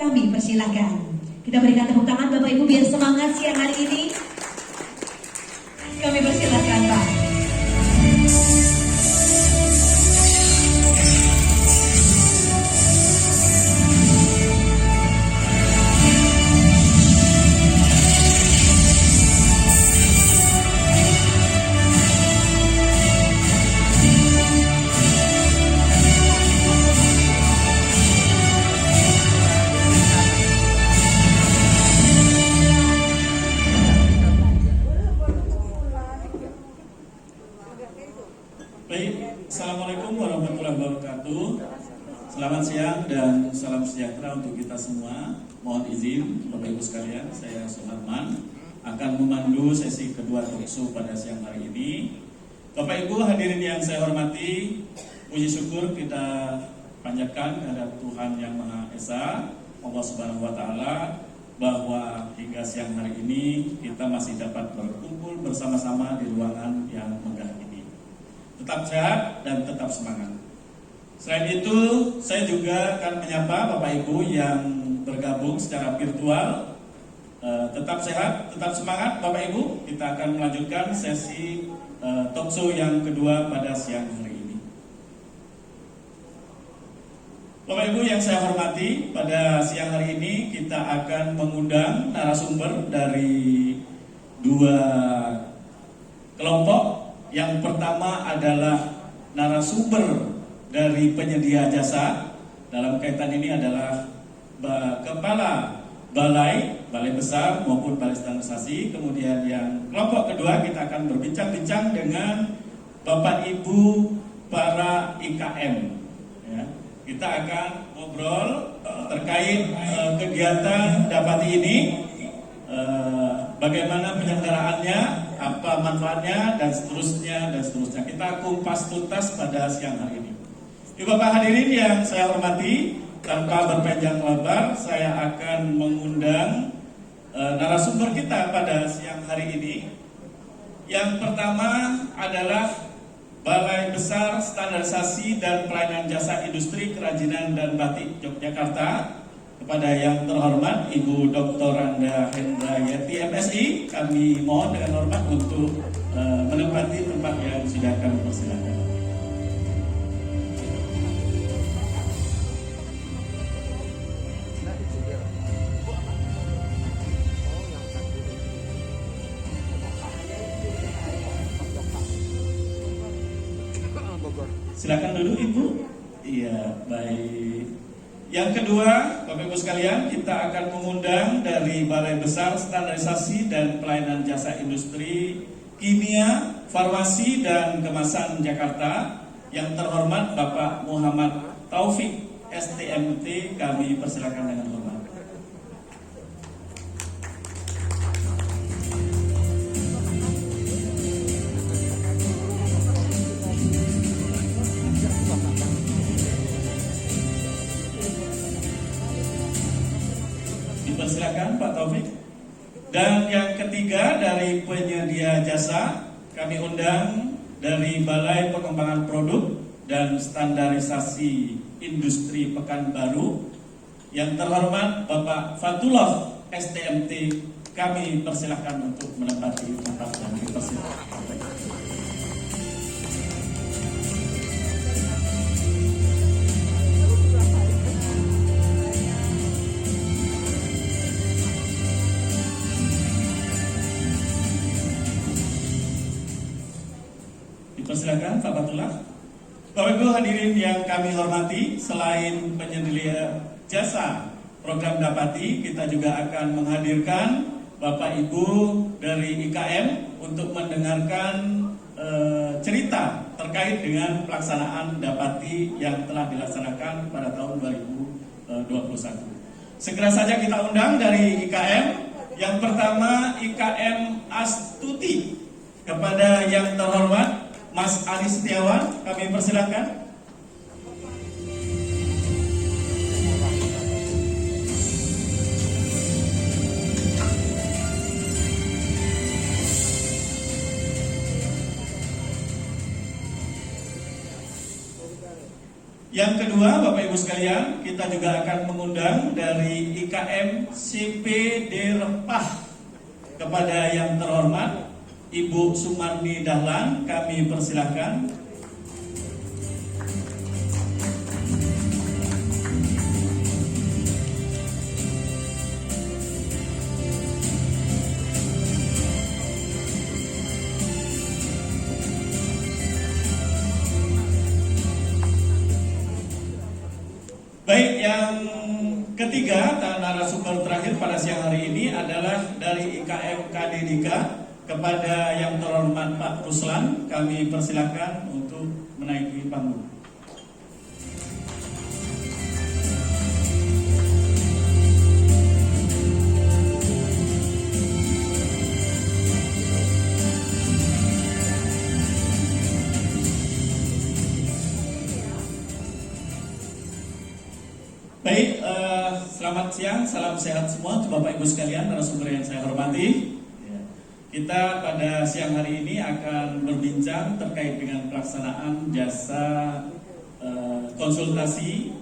Kami persilakan. Kita berikan tepuk tangan Bapak Ibu biar semangat siang hari ini. Kami persilakan Pak. Baik, Assalamualaikum warahmatullahi wabarakatuh. Selamat siang dan salam sejahtera untuk kita semua. Mohon izin Bapak Ibu sekalian, saya Suharman akan memandu sesi kedua talkshow pada siang hari ini. Bapak Ibu hadirin yang saya hormati, puji syukur kita panjatkan kepada Tuhan Yang Maha Esa, Allah Subhanahu wa Ta'ala, bahwa hingga siang hari ini kita masih dapat berkumpul bersama-sama di ruangan yang megah ini. Tetap sehat dan tetap semangat. Selain itu, saya juga akan menyapa Bapak Ibu yang bergabung secara virtual. Tetap sehat, tetap semangat Bapak Ibu. Kita akan melanjutkan sesi talkshow yang kedua pada siang hari ini. Bapak Ibu yang saya hormati, pada siang hari ini kita akan mengundang narasumber dari dua kelompok. Yang pertama adalah narasumber dari penyedia jasa. Dalam kaitan ini adalah Kepala Balai Besar maupun Balai Standarisasi. Kemudian yang kelompok kedua kita akan berbincang-bincang dengan Bapak Ibu para IKM. Ya. Kita akan ngobrol terkait kegiatan Dapati ini, bagaimana penyelenggaraannya, apa manfaatnya, dan seterusnya. Kita kupas tuntas pada siang hari ini. Ibu Bapak hadirin yang saya hormati, tanpa berpanjang lebar, saya akan mengundang narasumber kita pada siang hari ini. Yang pertama adalah Balai Besar Standarisasi dan Pelayanan Jasa Industri Kerajinan dan Batik Yogyakarta. Kepada yang terhormat Ibu Dr. Randa Hendrayati MSI, kami mohon dengan hormat untuk menempati tempat yang sudah kami persilakan. Silakan dulu Ibu. Iya, baik. Yang kedua, Bapak Ibu sekalian, kita akan mengundang dari Balai Besar Standarisasi dan Pelayanan Jasa Industri Kimia, Farmasi dan Kemasan Jakarta. Yang terhormat Bapak Muhammad Taufik STMT, kami persilakan dengan hormat. Silakan Pak Taufik. Dan yang ketiga dari penyedia jasa, kami undang dari Balai Pengembangan Produk dan Standarisasi Industri Pekanbaru. Yang terhormat Bapak Fatullah STMT, kami persilahkan untuk menempati tempat yang dipersilakan. Persilakan Pak Fatullah. Bapak Ibu hadirin yang kami hormati, selain penyedia jasa program Dapati, kita juga akan menghadirkan Bapak Ibu dari IKM untuk mendengarkan cerita terkait dengan pelaksanaan Dapati yang telah dilaksanakan pada tahun 2021. Segera saja kita undang dari IKM. Yang pertama IKM Astuti. Kepada yang terhormat Mas Ali Setiawan, kami persilakan. Yang kedua, Bapak Ibu sekalian, kita juga akan mengundang dari IKM CPD Rempah. Kepada yang terhormat Ibu Sumarni Dahlan, kami persilahkan. Baik, yang ketiga, narasumber terakhir pada siang hari ini adalah dari IKM Kadedika. Kepada yang terhormat Pak Ruslan, kami persilakan untuk menaiki panggung. Baik, selamat siang, salam sehat semua untuk Bapak Ibu sekalian, narasumber yang saya hormati. Kita pada siang hari ini akan berbincang terkait dengan pelaksanaan jasa konsultasi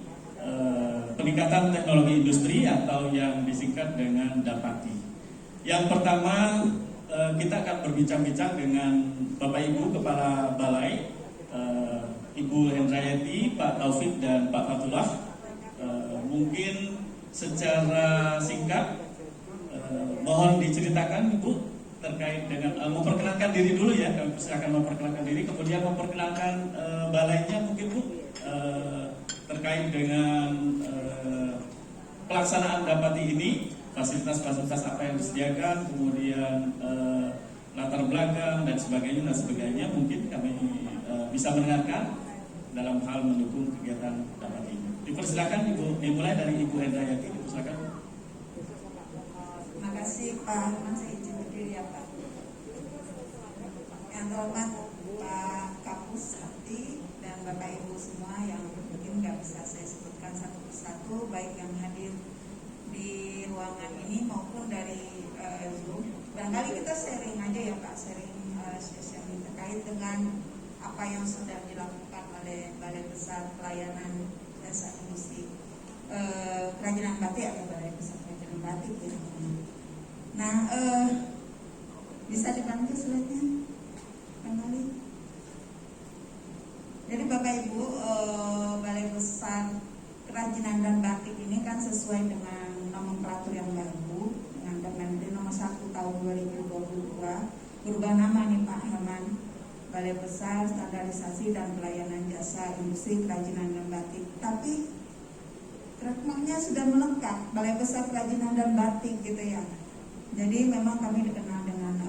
peningkatan teknologi industri atau yang disingkat dengan Dapati. Yang pertama, kita akan berbincang-bincang dengan Bapak Ibu Kepala Balai, Ibu Hendrayati, Pak Taufik dan Pak Fatullah. Mungkin secara singkat mohon diceritakan Ibu terkait dengan memperkenalkan diri dulu ya, kami silakan memperkenalkan diri, kemudian memperkenalkan balainya mungkin Bu, terkait dengan pelaksanaan Dapati ini, fasilitas-fasilitas apa yang disediakan, kemudian latar belakang dan sebagainya mungkin kami bisa mendengarkan dalam hal mendukung kegiatan Dapati ini. Dipersilakan Ibu, dimulai dari Ibu Hendrayati, dipersilakan. Terima kasih Pak, saya izin berdiri ya Pak. Yang terhormat Pak Kapus Sakti dan Bapak Ibu semua yang mungkin nggak bisa saya sebutkan satu persatu, baik yang hadir di ruangan ini maupun dari Zoom. Barangkali kita sharing aja ya Pak, sharing sesi terkait dengan apa yang sudah dilakukan oleh Balai Besar Pelayanan Jasa Industri Kerajinan Batik atau Balai Besar Kerajinan Batik ya. Nah, bisa dibantu slide-nya kembali. Jadi Bapak Ibu, Balai Besar Kerajinan dan Batik ini kan sesuai dengan nomenklatur yang baru dengan Permendagri nomor 1 tahun 2022, berubah nama nih Pak Herman, Balai Besar Standarisasi dan Pelayanan Jasa Industri Kerajinan dan Batik. Tapi trademarknya sudah melekat, Balai Besar Kerajinan dan Batik gitu ya. Jadi memang kami dikenal dengan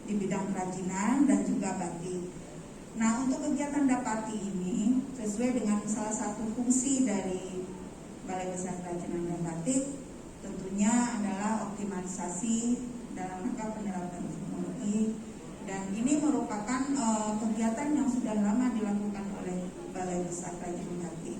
di bidang kerajinan dan juga batik. Nah, untuk kegiatan Dapati ini sesuai dengan salah satu fungsi dari Balai Besar Kerajinan dan Batik, tentunya adalah optimalisasi dalam rangka penerapan teknologi, dan ini merupakan kegiatan yang sudah lama dilakukan oleh Balai Besar Kerajinan Batik.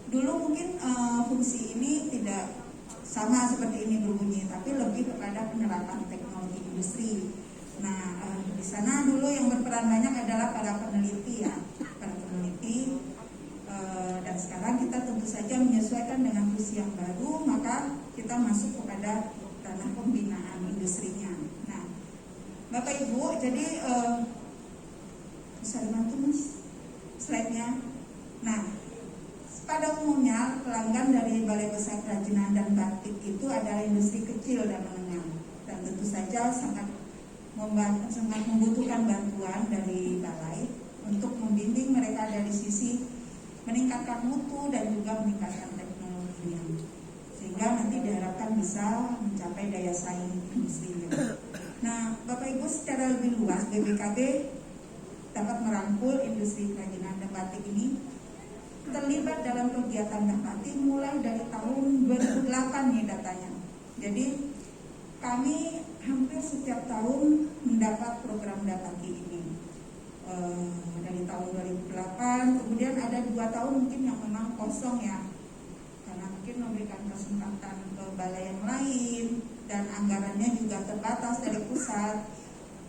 Dulu mungkin fungsi ini tidak sama seperti ini berbunyi, tapi lebih kepada penerapan teknologi industri. Nah, di sana dulu yang berperan banyak adalah para peneliti ya, dan sekarang kita tentu saja menyesuaikan dengan fungsi yang baru, maka kita masuk kepada ranah pembinaan industrinya. Nah, Bapak Ibu, jadi bisa dibantu Mas slide-nya. Nah, pada umumnya pelanggan dari Balai Besar Kerajinan dan Batik itu adalah industri kecil dan menengah, dan tentu saja sangat membutuhkan bantuan dari Balai untuk membimbing mereka dari sisi meningkatkan mutu dan juga meningkatkan teknologinya, sehingga nanti diharapkan bisa mencapai daya saing industri. Nah, Bapak Ibu, secara lebih luas BBKB dapat merangkul industri kerajinan dan batik ini terlibat dalam kegiatan Dapati mulai dari tahun 2008 nih datanya. Jadi kami hampir setiap tahun mendapat program Dapati ini dari tahun 2008. Kemudian ada 2 tahun mungkin yang memang kosong ya, karena mungkin memberikan kesempatan ke balai yang lain dan anggarannya juga terbatas dari pusat,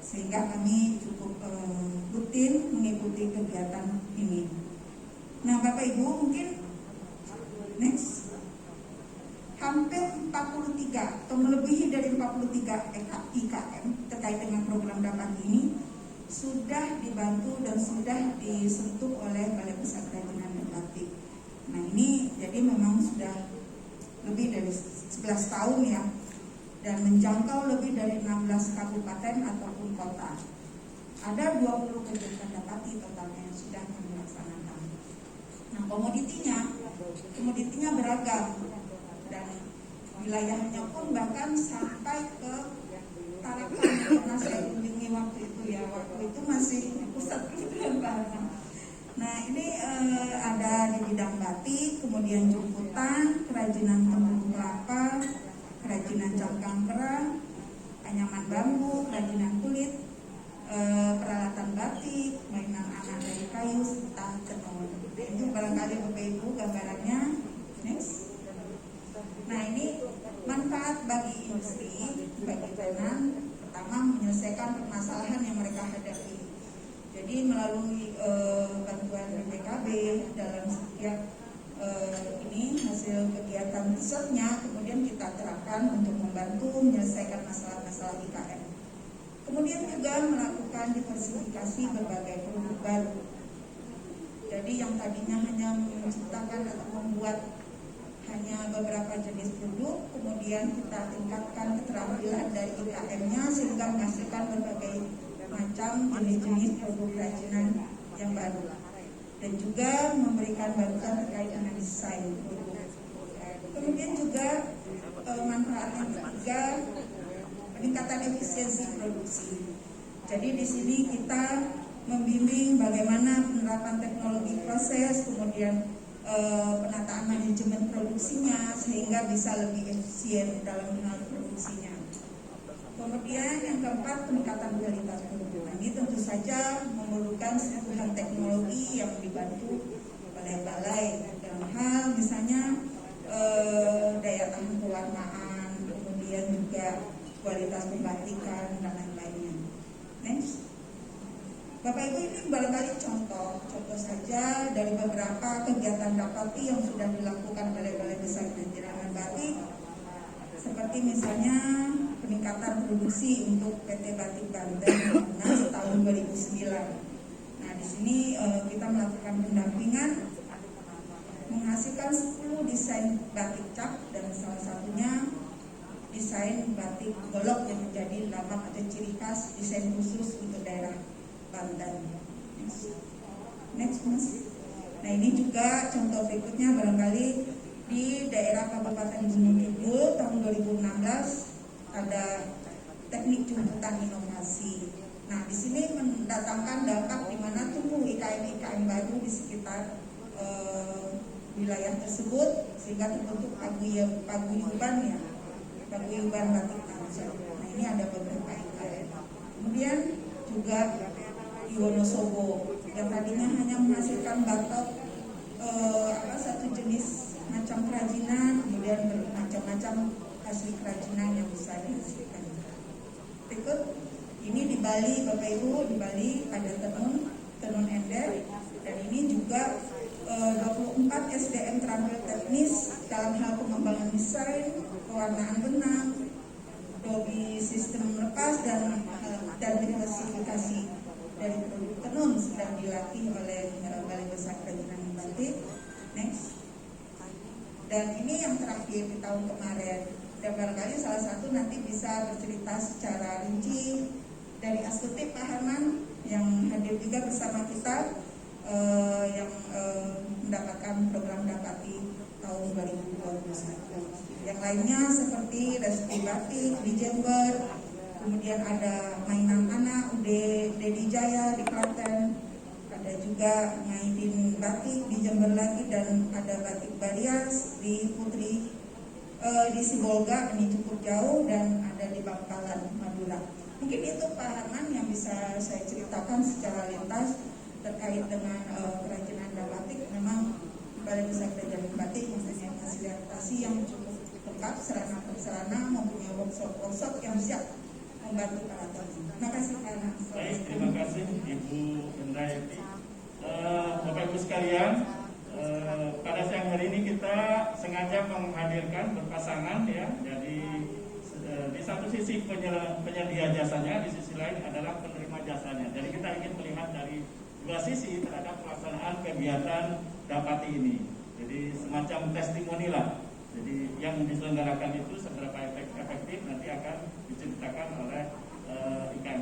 sehingga kami cukup rutin mengikuti kegiatan ini. Nah Bapak Ibu mungkin next, hampir 43 atau melebihi dari 43 IKM terkait dengan program dapat ini sudah dibantu dan sudah disentuh oleh Balai Besar Kerajinan dan Batik. Nah ini jadi memang sudah lebih dari 11 tahun ya, dan menjangkau lebih dari 16 kabupaten ataupun kota. Ada 20 kegiatan dapati totalnya yang sudah kami laksanakan. Nah komoditinya beragam, dan wilayahnya pun bahkan sampai ke Tarakan yang pernah saya kunjungi waktu itu masih pusat kebutuhan bahan. Nah ini ada di bidang batik, kemudian jemputan, kerajinan tenun kelapa, kerajinan cangkang kerang, anyaman bambu, kerajinan kulit, peralatan batik, mainan anak dari kayu, serta tenun. Itu barangkali Bapak Ibu gambarannya. Next. Nah ini manfaat bagi industri, bagi tenan, pertama menyelesaikan permasalahan yang mereka hadapi. Jadi melalui bantuan BPKB dalam setiap ini hasil kegiatan risetnya kemudian kita terapkan untuk membantu menyelesaikan masalah-masalah IKM. Kemudian juga melakukan diversifikasi berbagai produk baru. Jadi yang tadinya hanya menciptakan atau membuat hanya beberapa jenis produk, kemudian kita tingkatkan keterampilan dari IKM-nya sehingga menghasilkan berbagai macam jenis-jenis produk kerajinan yang baru, dan juga memberikan bantuan terkait dengan desain produk. Kemudian juga manfaat yang ketiga, peningkatan efisiensi produksi. Jadi di sini kita membimbing bagaimana penerapan teknologi proses, kemudian penataan manajemen produksinya sehingga bisa lebih efisien dalam hal produksinya. Kemudian yang keempat, peningkatan kualitas produk. Nah, ini tentu saja memerlukan sentuhan teknologi yang dibantu oleh balai dalam hal misalnya daya tahan pewarnaan, kemudian juga kualitas pembatikan dan lain-lainnya. Next. Bapak Ibu, ini barangkali contoh saja dari beberapa kegiatan dapati yang sudah dilakukan oleh Balai Besar Kerajinan dan Batik, seperti misalnya peningkatan produksi untuk PT Batik Banten tahun 2009. Nah di sini kita melakukan pendampingan, menghasilkan 10 desain batik cap, dan salah satunya desain batik golok yang menjadi lambang atau ciri khas desain khusus untuk daerah Banten. Next Mas. Nah ini juga contoh berikutnya barangkali di daerah Kabupaten Gunung Kidul tahun 2016 ada teknik jemputan inovasi. Nah di sini mendatangkan dampak di mana tumbuh IKM baru di sekitar wilayah tersebut sehingga terbentuk paguyuban batik Tangsel. Nah ini ada beberapa IKM. Kemudian juga di Wonosobo yang tadinya hanya menghasilkan batok satu jenis macam kerajinan, kemudian bermacam-macam hasil kerajinan yang bisa dihasilkan. Berikut ini di Bali, Bapak Ibu, di Bali ada tenun ender, dan ini juga 24 SDM terampil teknis dalam hal pengembangan desain, pewarnaan benang, dobi sistem lepas dan diversifikasi dari produk tenun sedang dilatih oleh Balai Besar Kerajinan dan Batik. Next. Dan ini yang terakhir di tahun kemarin, dan barangkali salah satu nanti bisa bercerita secara rinci dari Askutif Pak Harman yang hadir juga bersama kita, yang mendapatkan program Dapati tahun 2021. Yang lainnya seperti Resti Batik di Jember, kemudian ada mainan anak Dedi Jaya di Klaten, ada juga Ngaidin Batik di Jember lagi, dan ada Batik Barias di Putri di Sibolga, ini cukup jauh, dan ada di Bangkalan, Madura. Mungkin itu Pak Harman yang bisa saya ceritakan secara lintas terkait dengan kerajinan dan batik. Memang Balai Besar Kerajinan dan Batik mempunyai fasilitasi yang cukup lengkap, sarana-prasarana, mempunyai workshop yang siap membantu para teman. Terima kasih Pak. Baik, terima kasih Ibu Indrayati. Bapak Ibu sekalian, pada siang hari ini kita sengaja menghadirkan berpasangan ya. Jadi di satu sisi penyedia jasanya, di sisi lain adalah penerima jasanya. Jadi kita ingin melihat dari dua sisi terhadap pelaksanaan kegiatan Dapati ini. Jadi semacam testimoni lah. Jadi yang diselenggarakan itu seberapa efektif nanti akan diceritakan oleh IKM.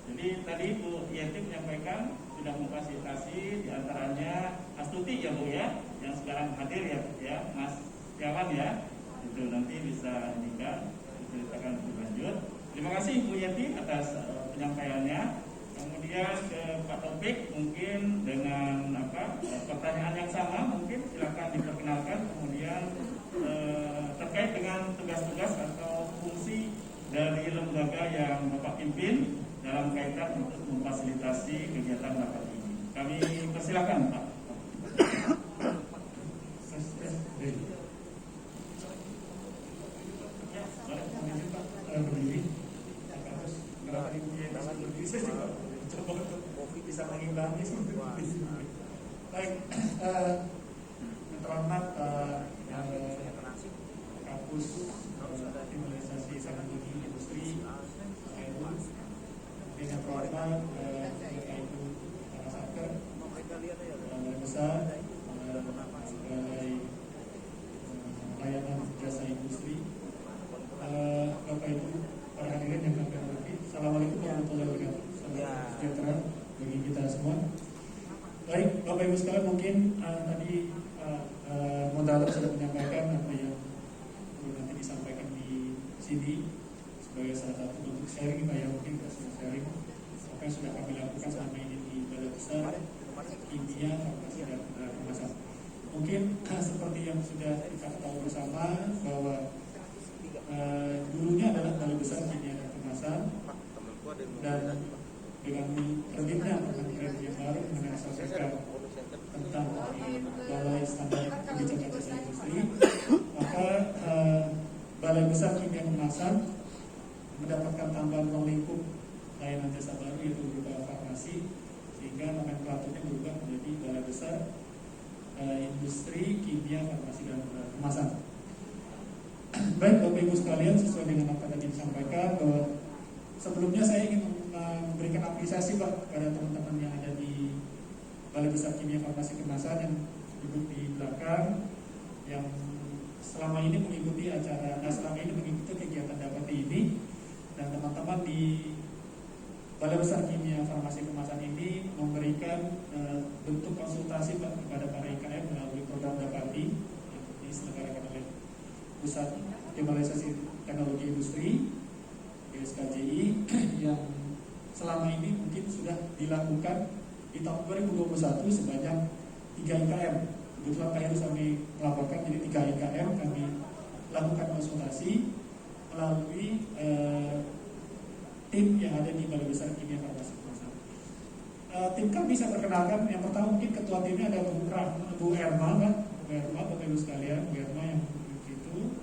Jadi tadi Bu Yenti menyampaikan sudah memfasilitasi diantaranya Astuti ya Bu ya, yang sekarang hadir ya Mas Setiawan ya, itu nanti bisa diceritakan lebih lanjut. Terima kasih Bu Yenti atas penyampaiannya. Kemudian ke Pak Taufik mungkin dengan pertanyaan yang sama mungkin silakan diperkenalkan. Kemudian terkait dengan tugas-tugas atau fungsi dari lembaga yang Bapak pimpin dalam kaitan untuk memfasilitasi kegiatan rapat ini. Kami persilakan Pak. Bisa mengimbangi. Baik, yang terhormat Kapus Kriminalisasi Teknologi Industri KMU, yang terhormat yaitu para satker, Balai Besar, Balai Layanan Jasa Industri, Bapak Ibu, para hadirin yang kami hormati, Assalamualaikum warahmatullahi wabarakatuh. Salam sejahtera bagi kita semua. Baik, Bapak Ibu sekalian, mungkin tadi Modalab sudah menyampaikan apa yang nanti disampaikan di sini sebagai salah satu bentuk sharing ya, mungkin kita sudah sharing apa yang sudah kami lakukan selama ini di Balai Besar Kimia Farmasi dan Kemasan. Mungkin seperti yang sudah kita ketahui bersama bahwa dulunya adalah Balai Besar Kimia dan Kemasan, dan dengan terbitnya peraturan yang baru mengenai SLPK tentang Balai Standar Kebijakan Jasa Industri, maka Balai Besar Kimia Kemasan mendapatkan tambahan ruang lingkup layanan jasa baru yaitu berupa farmasi, sehingga nomenklaturnya berubah menjadi Balai Besar Industri Kimia Farmasi dan Kemasan. Baik Bapak Ibu sekalian, sesuai dengan apa tadi disampaikan bahwa sebelumnya saya ingin memberikan apresiasi Pak kepada teman-teman yang ada di Balai Besar Kimia Farmasi Kemasan yang duduk di belakang, yang selama ini mengikuti kegiatan Dapati ini, dan teman-teman di Balai Besar Kimia Farmasi Kemasan ini memberikan bentuk konsultasi Pak kepada para IKM melalui program Dapati yang diselenggarakan oleh Pusat Optimalisasi Teknologi Industri PSKJI yang selama ini mungkin sudah dilakukan di tahun 2021 sebanyak 3 IKM. Kebetulan Pak Heru kami melaporkan, jadi 3 IKM kami lakukan konsultasi melalui tim yang ada di Balai Besar Kimia Farmasi Kemasan. Tim kami saya perkenalkan, yang pertama mungkin ketua timnya ada Bu Erma, kan? Bu Erma, Bapak Ibu sekalian, Bu Erma yang itu.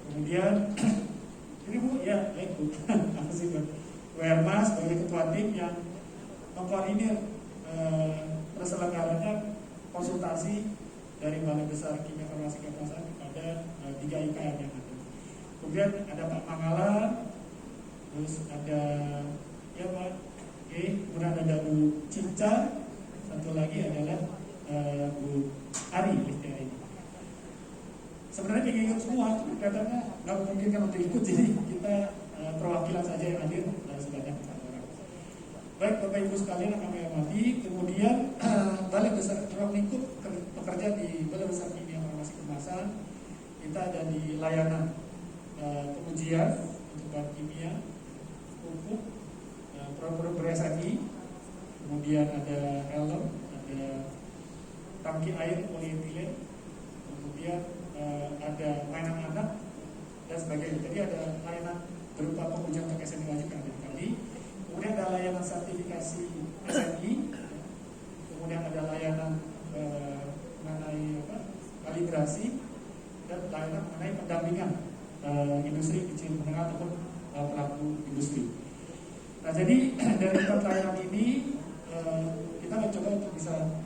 Kemudian ini Bu, ya, baik Bu. Apa sih Bu? Bu Erma sebagai ketua tim yang mengkoordinir terselenggaranya konsultasi dari Balai Besar Kimia Farmasi Kemasan kepada 3 IKM yang ada. Kemudian ada Pak Mangala, terus ada ya Pak, kemudian ada Bu Cinca, satu lagi adalah Bu Ari ini. Sebenarnya ingin ikut semua, katanya nggak memungkinkan untuk ikut, jadi kita perwakilan saja yang hadir sebanyak 4 orang. Baik Bapak Ibu sekalian yang kami hormati, kemudian Balai Besar ruang lingkup pekerja di Balai Besar Kimia Farmasi Kemasan, kita ada di layanan pengujian untuk bahan kimia, pupuk, produk ber-SNI, kemudian ada helm, ada tangki air polietilen, kemudian ada mainan anak dan sebagainya. Jadi ada layanan berupa pengujian untuk SNI wajib yang ada di kami. Kemudian ada layanan sertifikasi SNI, kemudian ada layanan mengenai kalibrasi, dan layanan mengenai pendampingan industri kecil menengah ataupun pelaku industri. Nah, jadi dari 4 layanan ini kita mencoba untuk bisa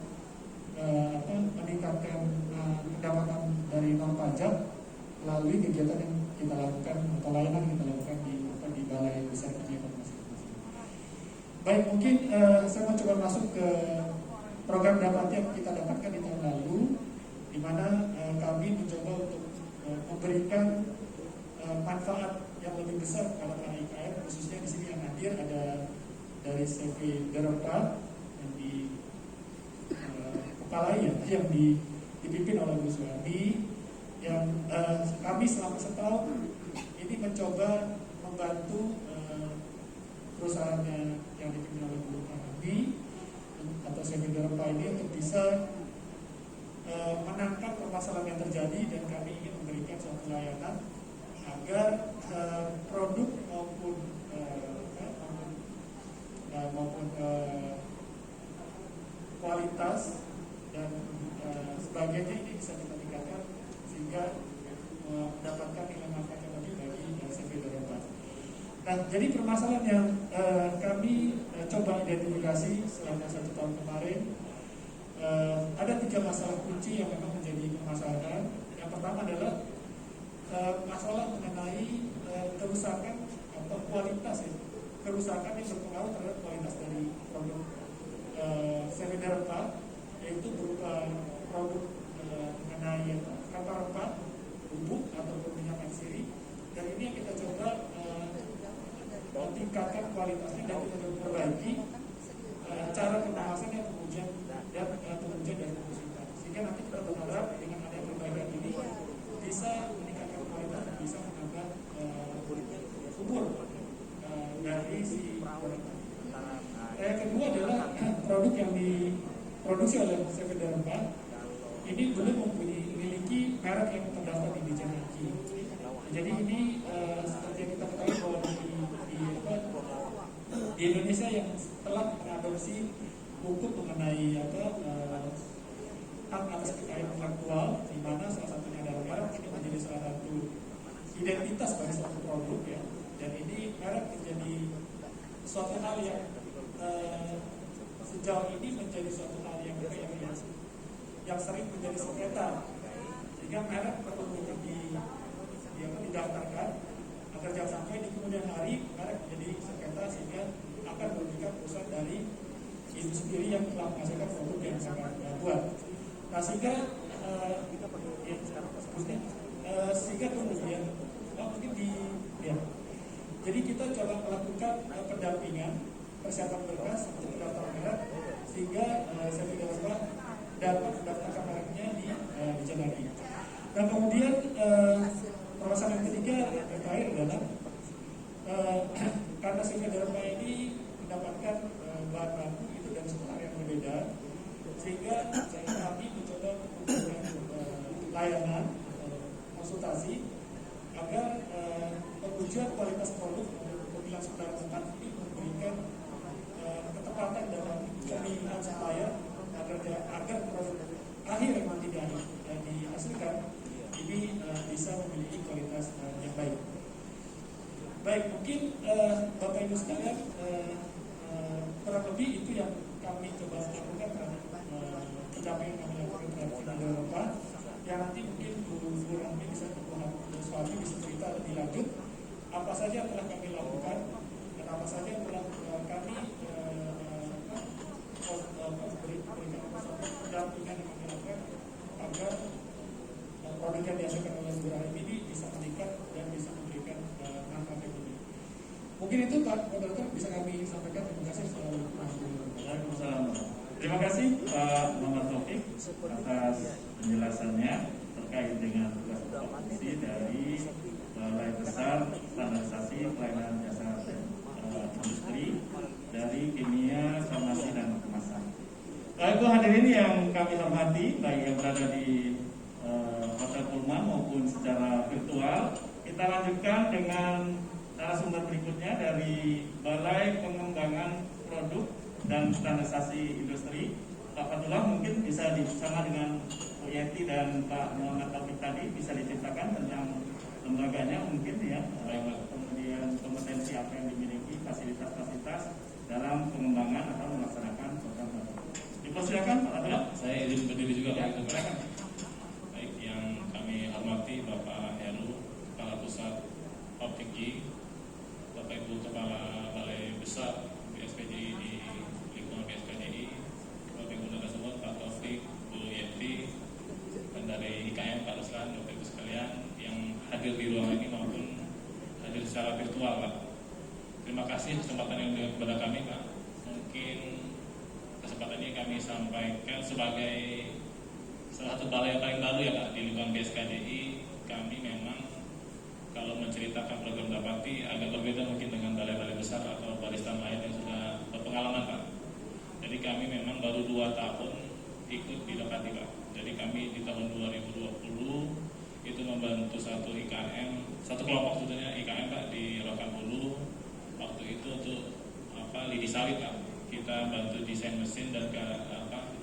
meningkatkan pendapatan dari non pajak melalui kegiatan yang kita lakukan atau layanan yang kita lakukan di balai besar kerja masing-masing. Baik, mungkin saya mau coba masuk ke program dapat yang kita dapatkan di tahun lalu, di mana kami mencoba untuk memberikan manfaat yang lebih besar kepada para IKM, khususnya di sini yang hadir ada dari CV Derempat yang di kepala yang dipimpin oleh Bu Suami, yang kami selama setahun ini mencoba membantu perusahaannya yang dipimpin oleh Bu Suami atau CV Derempat ini untuk bisa menangkap permasalahan yang terjadi, dan kami ingin memberikan suatu layanan agar produk maupun kualitas dan sebagainya ini bisa kita tingkatkan sehingga mendapatkan nilai manfaat yang lebih bagi CV Derempat. Nah, jadi permasalahan yang kami coba identifikasi selama 1 tahun kemarin, ada 3 masalah kunci yang memang menjadi permasalahan. Yang pertama adalah masalah mengenai kerusakan atau kualitas ya. Kerusakan yang berpengaruh terhadap kualitas dari produk CV Derempat, yaitu berupa produk mengenai rempah-rempah, bubuk ataupun minyak atsiri. Dan ini yang kita coba tingkatkan kualitasnya dan kita coba perbaiki cara pengemasan yang kemudian dari konsumen, sehingga nanti kita berharap dengan adanya perbaikan ini bisa meningkatkan kualitas dan bisa menambah subur dari si produk. Yang kedua adalah produk yang diproduksi oleh CV Derempat ini belum memiliki merek yang terdaftar di Dijen Haki. Jadi ini seperti yang kita ketahui bahwa di Indonesia yang telah mengadopsi hukum mengenai hak atas kekayaan intelektual, di mana salah satunya adalah merek ini menjadi salah satu identitas bagi suatu produk ya. Dan ini merek menjadi suatu hal yang sejauh ini menjadi suatu hal yang sering menjadi sengketa, sehingga merek perlu untuk didaftarkan agar jangan sampai di kemudian hari merek menjadi sengketa sehingga akan merugikan perusahaan dari itu sendiri yang telah menghasilkan produk yang sangat buat. Nah, sehingga kemudian jadi kita coba melakukan pendampingan persiapan berkas untuk mendaftar merek sehingga CV Derempat dapat mendaftarkan mereknya di Dijen Haki. Dan kemudian permasalahan yang ketiga yang terakhir adalah karena CV Derempat ini mendapatkan bahan baku itu dari sekolah yang berbeda, sehingga kami mencoba memberikan layanan konsultasi agar pengujian kualitas produk pemilihan supplier tempat ini memberikan ketepatan dalam pemilihan supplier agar produk akhir yang nanti dihasilkan ini bisa memiliki kualitas yang baik. Baik, mungkin Bapak Ibu sekalian, kurang lebih itu yang kami coba lakukan terhadap pencapaian yang kami lakukan terhadap CV Derempat. Yang nanti mungkin Bu Rami bisa suami bisa cerita lebih lanjut apa saja yang telah kami lakukan dan apa saja yang telah kami berikan pendampingan yang kami lakukan agar produk yang dihasilkan oleh Bu Rami ini bisa meningkat dan bisa memberikan manfaat yang lebih. Mungkin itu Pak Moderator bisa kami sampaikan. Terima kasih. Waalaikumsalam. Terima kasih Pak Muhammad Taufik atas penjelasannya terkait dengan tugas kompetensi dari Balai Besar Standarisasi Pelayanan Jasa Industri dari Kimia, Farmasi dan Kemasan. Ibu hadirin yang kami hormati, baik yang berada di Hotel Pullman maupun secara virtual, kita lanjutkan dengan narasumber berikutnya dari Balai Pengembangan Produk dan Standarisasi Industri. Pak Fatullah mungkin bisa bersama dengan Bu Yeti dan Pak Muhammad Taufik tadi bisa diceritakan tentang lembaganya mungkin ya, kemudian kompetensi apa yang dimiliki, fasilitas-fasilitas dalam pengembangan atau melaksanakan program. Dipersilakan Pak Fatullah. Saya izin hadir di ruangan ini maupun hadir secara virtual Pak. Terima kasih kesempatan yang diberikan kepada kami Pak. Mungkin kesempatan ini kami sampaikan sebagai salah satu balai yang paling baru ya Pak di lingkungan BSKDI. Kami memang kalau menceritakan program Dapati agak berbeda mungkin dengan balai-balai besar atau barisan lain yang sudah berpengalaman Pak. Jadi kami memang baru 2 tahun ikut di Dapati Pak. Jadi kami di tahun 2020 itu membantu satu kelompok sebetulnya IKM Pak di Rokan Hulu. Waktu itu untuk lidi sawit Pak. Kita bantu desain mesin dan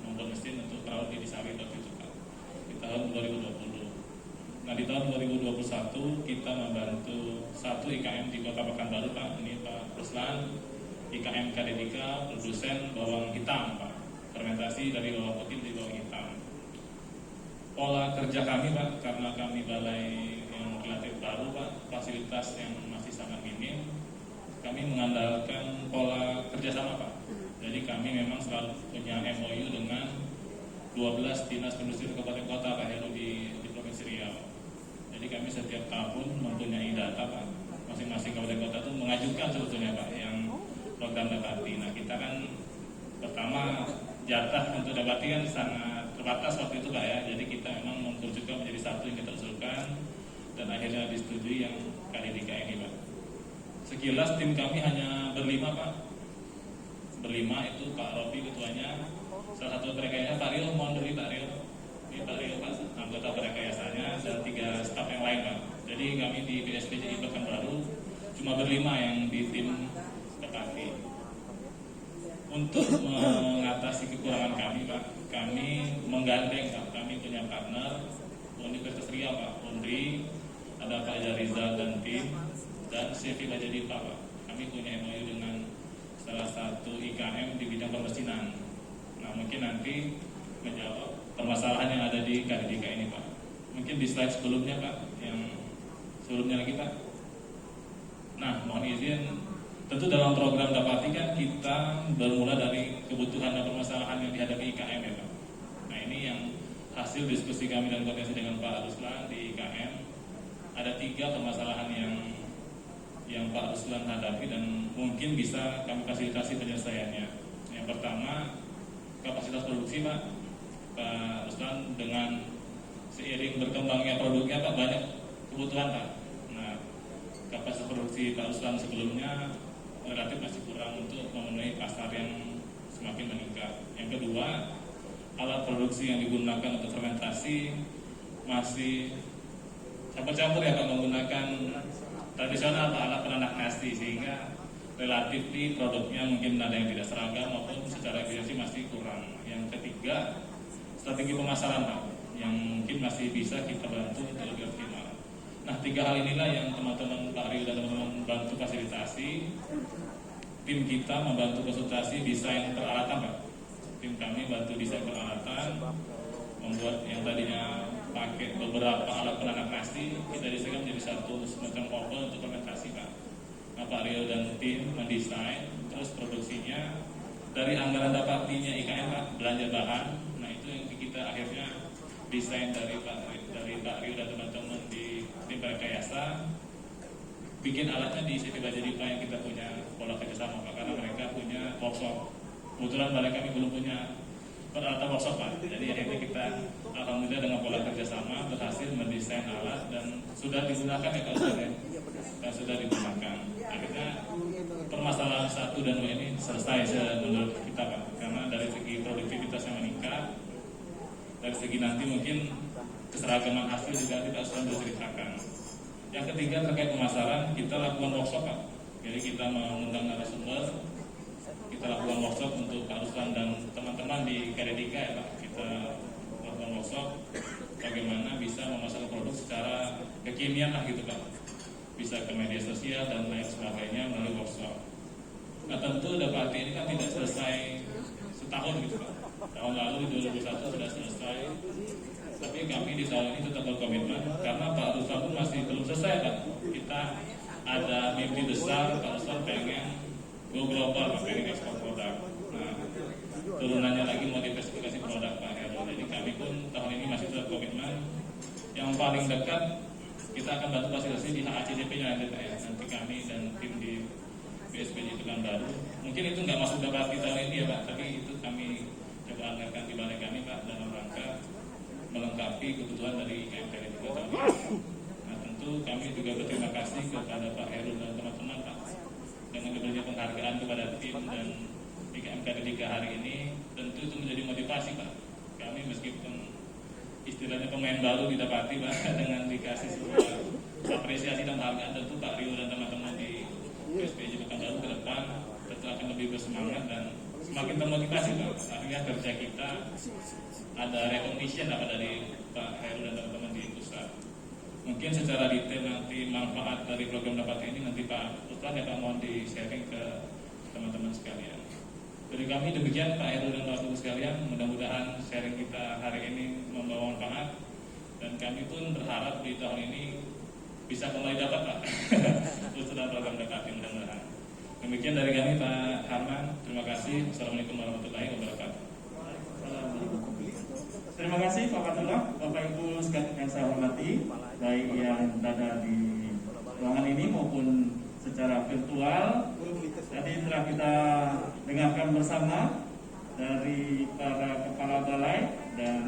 membuat mesin untuk perahu lidi sawit waktu itu Pak. Di tahun 2020. Nah di tahun 2021 kita membantu satu IKM di Kota Pekanbaru Pak. Ini Pak Ruslan, IKM Kadedika, produsen bawang hitam Pak. Fermentasi dari bawang putih di bawang hitam. Pola kerja kami Pak, karena kami balai yang relatif baru Pak, fasilitas yang masih sangat minim, kami mengandalkan pola kerjasama Pak. Jadi kami memang selalu punya MOU dengan 12 dinas perindustrian kabupaten kota Pak Heru di Provinsi Riau. Jadi kami setiap tahun mempunyai data Pak, masing-masing kabupaten kota itu mengajukan sebetulnya Pak yang program Dapati. Nah kita kan pertama jatah untuk Dapati kan sangat terbatas waktu itu Pak ya. Jadi kita memang mengkerucutkan menjadi satu yang kita usulkan dan akhirnya disetujui yang Kadedika ini Pak. Sekilas tim kami hanya berlima Pak. Berlima itu Pak Robi ketuanya, salah satu perekayasa Pak Rio, mohon beri Pak Rio. Ini Pak Rio Pak, anggota perekayasanya dan 3 staf yang lain Pak. Jadi kami di BSPJI Pekanbaru cuma berlima yang di tim Dapati. Untuk mengatasi kekurangan kami Pak, kami menggandeng Pak, kami punya partner Universitas Riau Pak, UNRI, ada Pak Jarizal dan tim, dan CV Bajadi Pak. Kami punya MOU dengan salah satu IKM di bidang pemesinan. Nah mungkin nanti menjawab permasalahan yang ada di Kadedika ini Pak. Mungkin di slide sebelumnya Pak, yang sebelumnya lagi Pak. Nah mohon izin, tentu dalam program Dapati kan kita bermula dari kebutuhan dan permasalahan yang dihadapi IKM ya Pak. Nah ini yang hasil diskusi kami dan koordinasi dengan Pak Ruslan di IKM. Ada 3 permasalahan yang Pak Ruslan hadapi dan mungkin bisa kami fasilitasi penyelesaiannya. Yang pertama, kapasitas produksi Pak. Pak Ruslan dengan seiring berkembangnya produknya Pak, banyak kebutuhan Pak. Nah kapasitas produksi Pak Ruslan sebelumnya relatif masih kurang untuk memenuhi pasar yang semakin meningkat. Yang kedua, alat produksi yang digunakan untuk fermentasi masih campur-campur ya Pak, menggunakan tradisional Pak, alat penanak nasi, sehingga relatif di produknya mungkin ada yang tidak seragam maupun secara efisiensi masih kurang. Yang ketiga, strategi pemasaran Pak, yang mungkin masih bisa kita bantu untuk lebih optimal. Nah 3 hal inilah yang teman-teman Pak Rio dan teman-teman bantu fasilitasi. Tim kita membantu konsultasi desain peralatan Pak. Tim kami bantu desain peralatan, membuat yang tadinya pakai beberapa alat penanak nasi, kita desain menjadi satu semacam oven untuk fermentasi Pak. Nah, Pak Rio dan tim mendesain, terus produksinya dari anggaran Dapatinya IKM Pak, belanja bahan. Nah itu yang kita akhirnya desain dari Pak Rio dan teman-teman di tim rekayasa, bikin alatnya di CV Bajadi Pak yang kita punya pola kerjasama Pak, karena mereka punya workshop. Kebetulan balai kami belum punya peralatan workshop Pak, jadi akhirnya kita alhamdulillah dengan pola kerjasama berhasil mendesain alat dan sudah digunakan ya Pak Ustaz ya, dan sudah digunakan. Akhirnya permasalahan 1 dan 2 ini selesai menurut kita Pak, karena dari segi produktivitas yang meningkat, dari segi nanti mungkin keseragaman hasil juga tidak selalu diceritakan. Yang ketiga terkait pemasaran, kita lakukan workshop Pak. Jadi kita mengundang narasumber, kita lakukan workshop untuk Pak Ruslan dan teman-teman di Kadedika ya Pak. Kita lakukan workshop bagaimana bisa memasarkan produk secara kekinian lah gitu Pak. Bisa ke media sosial dan lain sebagainya melalui workshop. Nah tentu Dapati ini kan tidak selesai setahun gitu Pak. Tahun lalu 2021 sudah selesai. Tapi kami di tahun ini tetap berkomitmen karena Pak Ruslan pun masih belum selesai Pak. Kita ada mimpi besar, Pak Ruslan pengen go global, pengen ekspor produk. Nah, turunannya lagi mau diversifikasi produk Pak Heru. Jadi kami pun tahun ini masih tetap komitmen. Yang paling dekat kita akan bantu fasilitasi di HACCP-nya nanti Pak ya. Nanti kami dan tim di BSPJ Pekanbaru. Mungkin itu nggak masuk dapat tahun ini ya Pak, tapi itu kami coba anggarkan di balai kami Pak dalam rangka melengkapi kebutuhan dari IKMKD juga tahun ini. Nah tentu kami juga berterima kasih kepada Pak Heru dan teman-teman Pak dengan diberinya penghargaan kepada tim dan IKMKD 3 hari ini. Tentu itu menjadi motivasi Pak. Kami meskipun istilahnya pemain baru didapati Pak dengan dikasih sebuah apresiasi dan penghargaan, tentu Pak Rio dan teman-teman di BSPJ Pekanbaru ke depan tentu akan lebih bersemangat dan semakin termotivasi Pak. Artinya kerja kita ada recognition apa dari Pak Heru dan teman-teman di pusat. Mungkin secara detail nanti manfaat dari program dapat ini nanti Pak Utlan ya Pak mohon di sharing ke teman-teman sekalian. Dari kami demikian Pak Heru dan Bapak Ibu sekalian, mudah-mudahan sharing kita hari ini membawa manfaat dan kami pun berharap di tahun ini bisa kembali dapat Pak usulan program dapat mudah-mudahan. Demikian dari kami Pak Harman, terima kasih. Assalamualaikum warahmatullahi wabarakatuh. Terima kasih Pak Fatullah, Bapak Ibu sekalian yang saya hormati, baik yang berada di ruangan ini maupun secara virtual. Tadi telah kita dengarkan bersama dari para kepala balai dan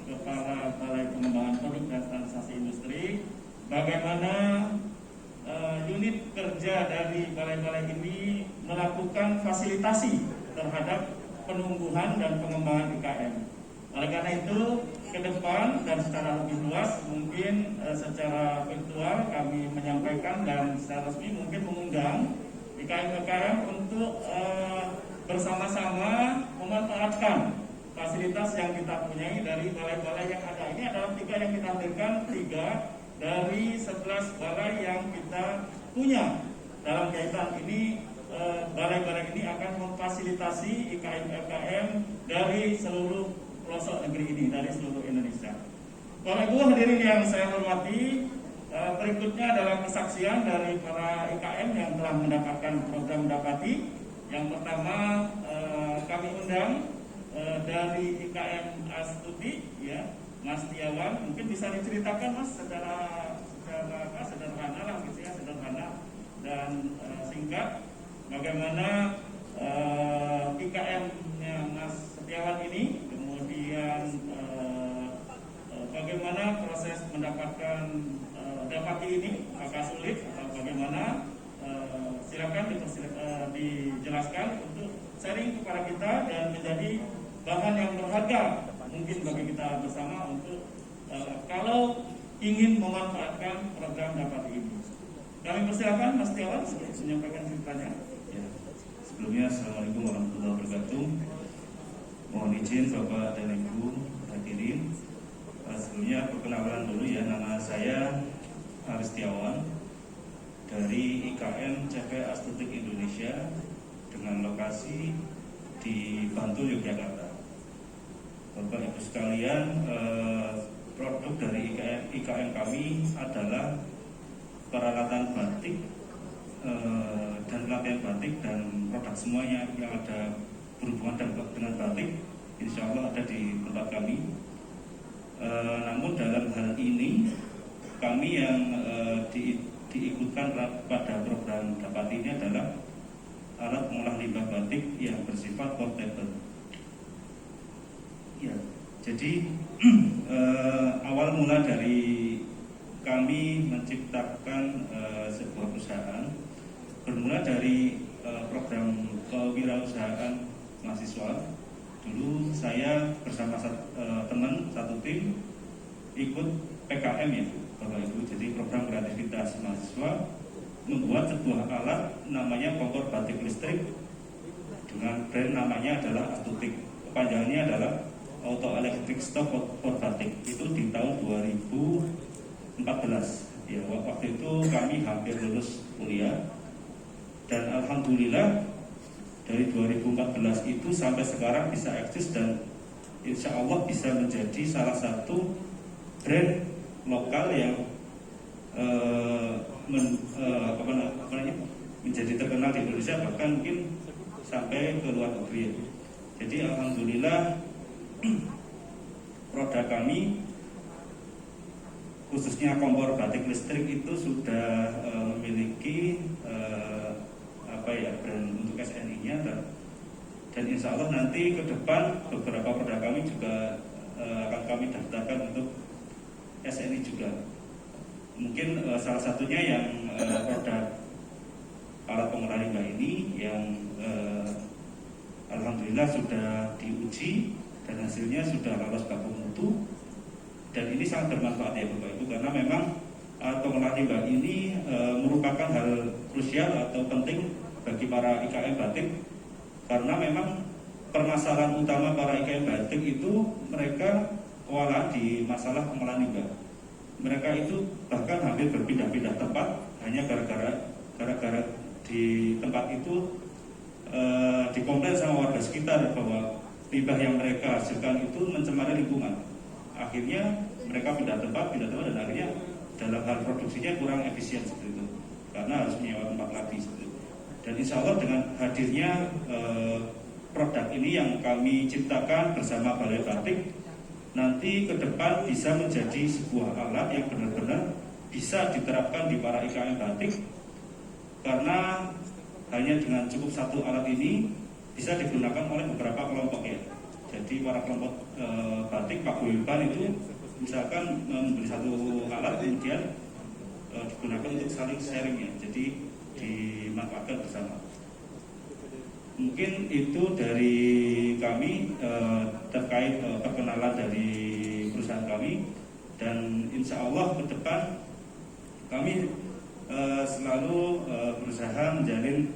kepala balai pengembangan produk dan transaksi industri, bagaimana unit kerja dari balai-balai ini melakukan fasilitasi terhadap penumbuhan dan pengembangan IKM. Oleh karena itu, ke depan dan secara lebih luas, mungkin secara virtual kami menyampaikan dan secara resmi mungkin mengundang IKM-IKM untuk bersama-sama memanfaatkan fasilitas yang kita punyai dari balai-balai yang ada. Ini adalah 3 yang kita hadirkan, 3 dari 11 balai yang kita punya. Dalam kaitan ini, balai-balai ini akan memfasilitasi IKM-IKM dari seluruh pelosok negeri ini, dari seluruh Indonesia. Bapak Ibu hadirin yang saya hormati, berikutnya adalah kesaksian dari para IKM yang telah mendapatkan program Dapati. Yang pertama kami undang dari IKM Astuti, ya, Mas Tiawan. Mungkin bisa diceritakan Mas secara sederhana lah, gitu ya, sederhana dan singkat, bagaimana IKM-nya Mas Setiawan ini, kemudian bagaimana proses mendapatkan Dapati ini, apakah sulit atau bagaimana, silakan dijelaskan untuk sharing kepada kita dan menjadi bahan yang berharga mungkin bagi kita bersama untuk kalau ingin memanfaatkan program Dapati ini. Kami persilakan Mas Setiawan untuk menyampaikan ceritanya. Ya. Sebelumnya Assalamualaikum warahmatullahi wabarakatuh. Mohon izin Bapak dan Ibu hadirin. Sebelumnya perkenalan dulu ya, nama saya Aris Setiawan dari IKM CV Astutik Indonesia dengan lokasi di Bantul, Yogyakarta. Bapak Ibu sekalian, produk dari IKM kami adalah peralatan batik dan pelatihan batik dan produk semuanya yang ada berhubungan dengan batik, insya Allah ada di tempat kami. Namun dalam hal ini kami yang diikutkan pada program Dapat ini adalah alat pengolah limbah batik yang bersifat portable. Ya, jadi awal mula dari kami menciptakan sebuah perusahaan bermula dari program kewirausahaan mahasiswa. Dulu saya bersama teman satu tim ikut PKM ya Bapak Ibu, jadi program kreativitas mahasiswa, membuat sebuah alat namanya kompor batik listrik dengan brand namanya adalah Astutik. Kepanjangannya adalah Auto Electric Stove for Batik. Itu di tahun 2014 ya, waktu itu kami hampir lulus kuliah dan alhamdulillah dari 2014 itu sampai sekarang bisa eksis dan insya Allah bisa menjadi salah satu brand lokal yang menjadi terkenal di Indonesia, bahkan mungkin sampai ke luar negeri. Jadi alhamdulillah produk kami khususnya kompor batik listrik itu sudah memiliki brand untuk SNI-nya dan insya Allah nanti ke depan beberapa produk kami juga akan kami daftarkan untuk SNI juga. Mungkin salah satunya yang produk alat pengolah limbah ini yang alhamdulillah sudah diuji dan hasilnya sudah lolos baku mutu, dan ini sangat bermanfaat ya Bapak Ibu, karena memang alat pengolah limbah ini merupakan hal krusial atau penting bagi para IKM batik, karena memang permasalahan utama para IKM batik itu mereka kewalahan di masalah pengolahan limbah. Mereka itu bahkan hampir berpindah-pindah tempat hanya gara-gara di tempat itu dikomplain sama warga sekitar bahwa limbah yang mereka hasilkan itu mencemari lingkungan. Akhirnya mereka pindah tempat dan akhirnya dalam hal produksinya kurang efisien seperti itu, karena harus menyewa tempat lagi seperti itu. Dan insya Allah dengan hadirnya produk ini yang kami ciptakan bersama Balai Batik, nanti ke depan bisa menjadi sebuah alat yang benar-benar bisa diterapkan di para IKM batik, karena hanya dengan cukup satu alat ini bisa digunakan oleh beberapa kelompok ya. Jadi para kelompok batik Pak Guyuban itu misalkan membeli satu alat kemudian digunakan untuk saling sharing ya, jadi dimanfaatkan bersama. Mungkin itu dari kami terkait perkenalan dari perusahaan kami, dan insya Allah ke depan kami selalu berusaha menjalin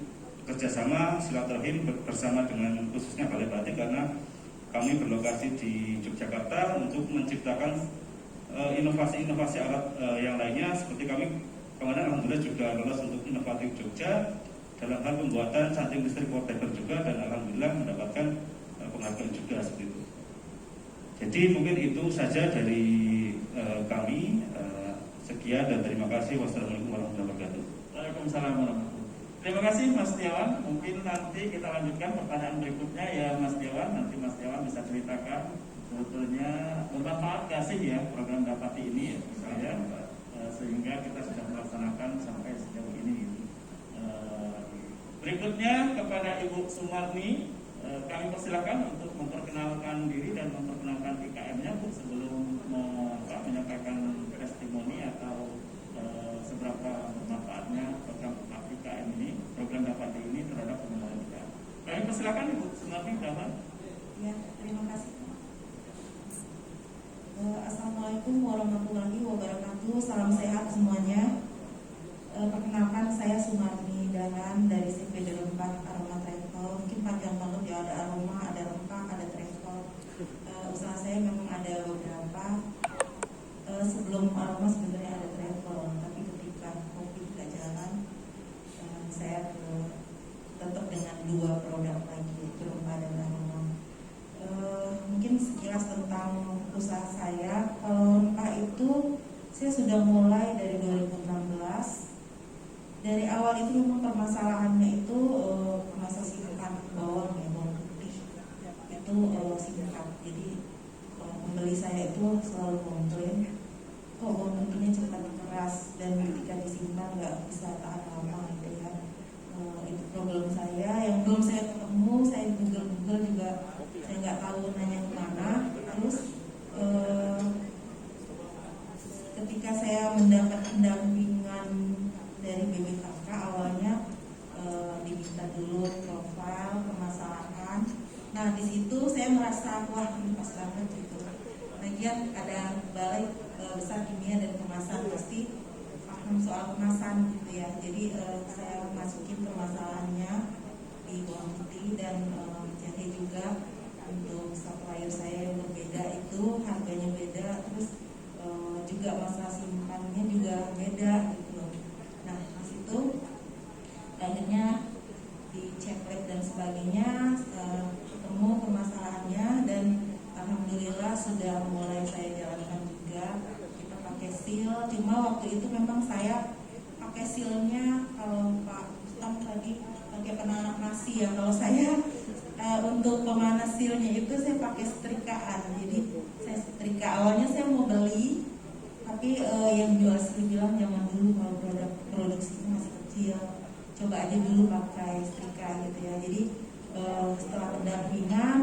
kerjasama silaturahim bersama dengan khususnya Balai Batik, karena kami berlokasi di Yogyakarta untuk menciptakan inovasi-inovasi alat yang lainnya, seperti kami kemarin alhamdulillah juga lolos untuk inovatif Jogja dalam hal pembuatan canting listrik portable juga, dan alhamdulillah mendapatkan penghargaan juga seperti itu. Jadi mungkin itu saja dari kami. Sekian dan terima kasih. Wassalamualaikum warahmatullahi wabarakatuh. Waalaikumsalam warahmatullahi wabarakatuh. Terima kasih Mas Setiawan. Mungkin nanti kita lanjutkan pertanyaan berikutnya ya Mas Setiawan. Nanti Mas Setiawan bisa ceritakan sebetulnya bermanfaat gak sih ya program Dapati ini ya, misalnya sehingga kita sudah melaksanakan sampai sejauh ini. Berikutnya kepada Ibu Sumarni, kami persilakan untuk memperkenalkan diri dan memperkenalkan IKM-nya Bu, sebelum menyampaikan testimoni atau seberapa bermanfaatnya program IKM ini, program Dapati ini terhadap pengelola IKM. Kami persilakan Ibu Sumarni, Daman. Ya, terima kasih. Assalamualaikum warahmatullahi wabarakatuh. Salam sehat semuanya. Perkenalkan, saya Sumarni Dahan dari CPD Rempah Aroma Travel. Mungkin panjang banget ya, ada aroma, ada rempah, ada travel. Usaha saya memang ada beberapa. Sebelum aroma sebenarnya ada travel, tapi ketika kopi tidak jalan, saya tetap dengan dua produk lagi, yaitu rempah dan aroma. Mungkin sekilas tentang usaha saya. Kalau rempah itu saya sudah mulai dari 2016. Dari awal itu memang permasalahannya itu masa singkat bawang ya, bawang putih itu singkat. Jadi pembeli saya itu selalu komplain, kok bawang putihnya cepat keras dan ketika disimpan nggak bisa tahan lama gitu ya. Itu problem saya yang belum saya ketemu. Saya Google juga saya nggak tahu nanya kemana. Terus ketika saya mendapat pendampingan dari BPKK, awalnya diminta dulu profil permasalahan. Nah di situ saya merasa wah ini pas banget gitu. Lagian ada balai besar kimia dan kemasan, pasti paham soal kemasan gitu ya. Jadi saya masukin permasalahannya di bawang putih dan jahe juga. Untuk supplier saya yang berbeda itu harganya beda, terus juga masa simpannya juga beda gitu. Nah di situ akhirnya dicek lab dan sebagainya, ketemu permasalahannya dan alhamdulillah sudah mulai saya jalankan juga. Kita pakai seal, cuma waktu itu memang saya pakai sealnya, kalau Pak Ustam tadi pakai penanak nasi ya, kalau saya untuk pemanas sealnya itu saya pakai setrikaan. Jadi saya setrika, awalnya saya mau beli, tapi Tapi yang Bu Asri bilang jangan dulu kalau produk produksinya masih kecil, coba aja dulu pakai setrika gitu ya. Jadi setelah pendampingan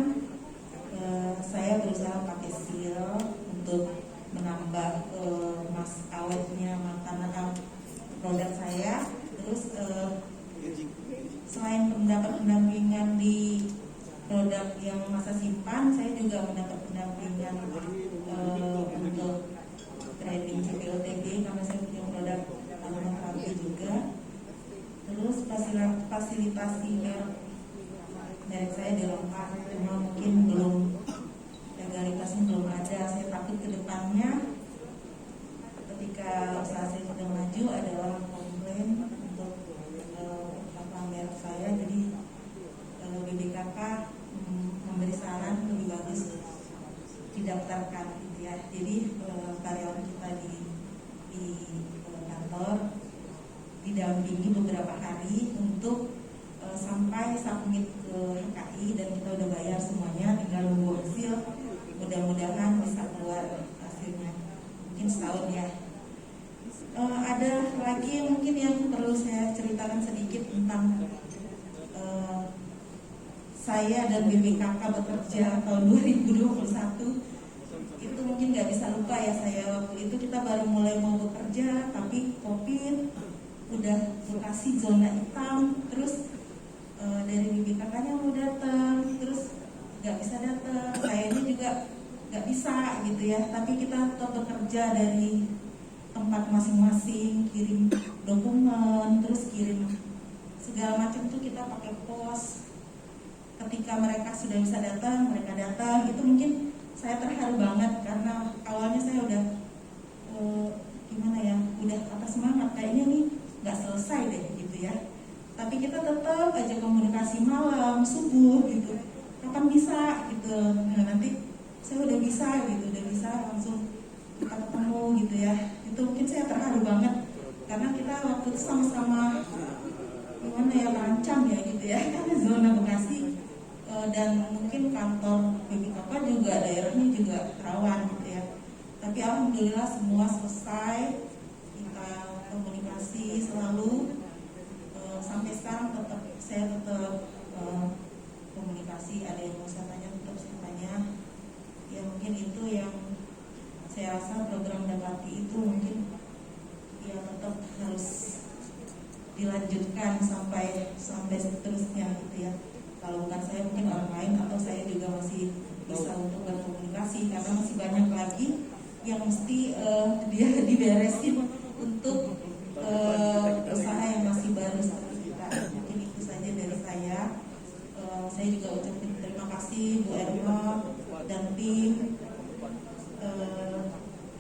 saya berusaha pakai seal untuk menambah mas awetnya makanan produk saya. Terus selain mendapat pendampingan di produk yang masa simpan, saya juga mendapat pendampingan untuk training CPOTG karena saya punya produk aromaterapi juga. Terus fasilitasi merek saya dilengkap, cuma mungkin belum legalitasnya belum ada. Saya takut ke depannya ketika usaha saya sudah maju ada orang komplain untuk merek saya. Jadi BPKK memberi saran lebih bagus didaftarkan gitu ya. Jadi karyawan kita di kantor didampingi beberapa hari untuk sampai submit ke HKI dan kita udah bayar semuanya, tinggal nunggu hasil. Mudah-mudahan bisa keluar hasilnya mungkin setahun ya. Ada lagi mungkin yang perlu saya ceritakan sedikit tentang saya dan BPKK bekerja tahun 2021. Itu mungkin nggak bisa lupa ya, saya waktu itu kita baru mulai mau bekerja tapi COVID udah lokasi zona hitam. Terus dari BPKK-nya mau datang, terus nggak bisa datang, kayaknya juga nggak bisa gitu ya. Tapi kita tetap bekerja dari tempat masing-masing, kirim dokumen, terus kirim segala macam tuh kita pakai pos. Ketika mereka sudah bisa datang, mereka datang. Itu mungkin saya terharu banget karena awalnya saya udah gimana ya, udah patah semangat kayaknya nih nggak selesai deh gitu ya. Tapi kita tetap aja komunikasi malam, subuh gitu. Kapan bisa gitu. Nah, nanti saya udah bisa gitu, udah bisa langsung kita ketemu gitu ya. Itu mungkin saya terharu banget karena kita waktu itu sama-sama gimana ya, terancam ya gitu ya. Karena zona Bekasi dan mungkin kantor BPKK juga daerahnya juga rawan gitu ya. Tapi alhamdulillah semua selesai, kita komunikasi selalu. Sampai sekarang saya tetap komunikasi, ada yang mau saya tanya tetap saya tanya. Ya mungkin itu yang saya rasa program Dapati itu mungkin ya tetap harus dilanjutkan sampai seterusnya gitu ya. Kalau bukan saya mungkin orang lain atau saya juga masih bisa untuk berkomunikasi karena masih banyak lagi yang mesti dia diberesin untuk usaha yang masih baru seperti kita. Mungkin itu saja dari saya. Saya juga ucapkan terima kasih Bu Erma dan tim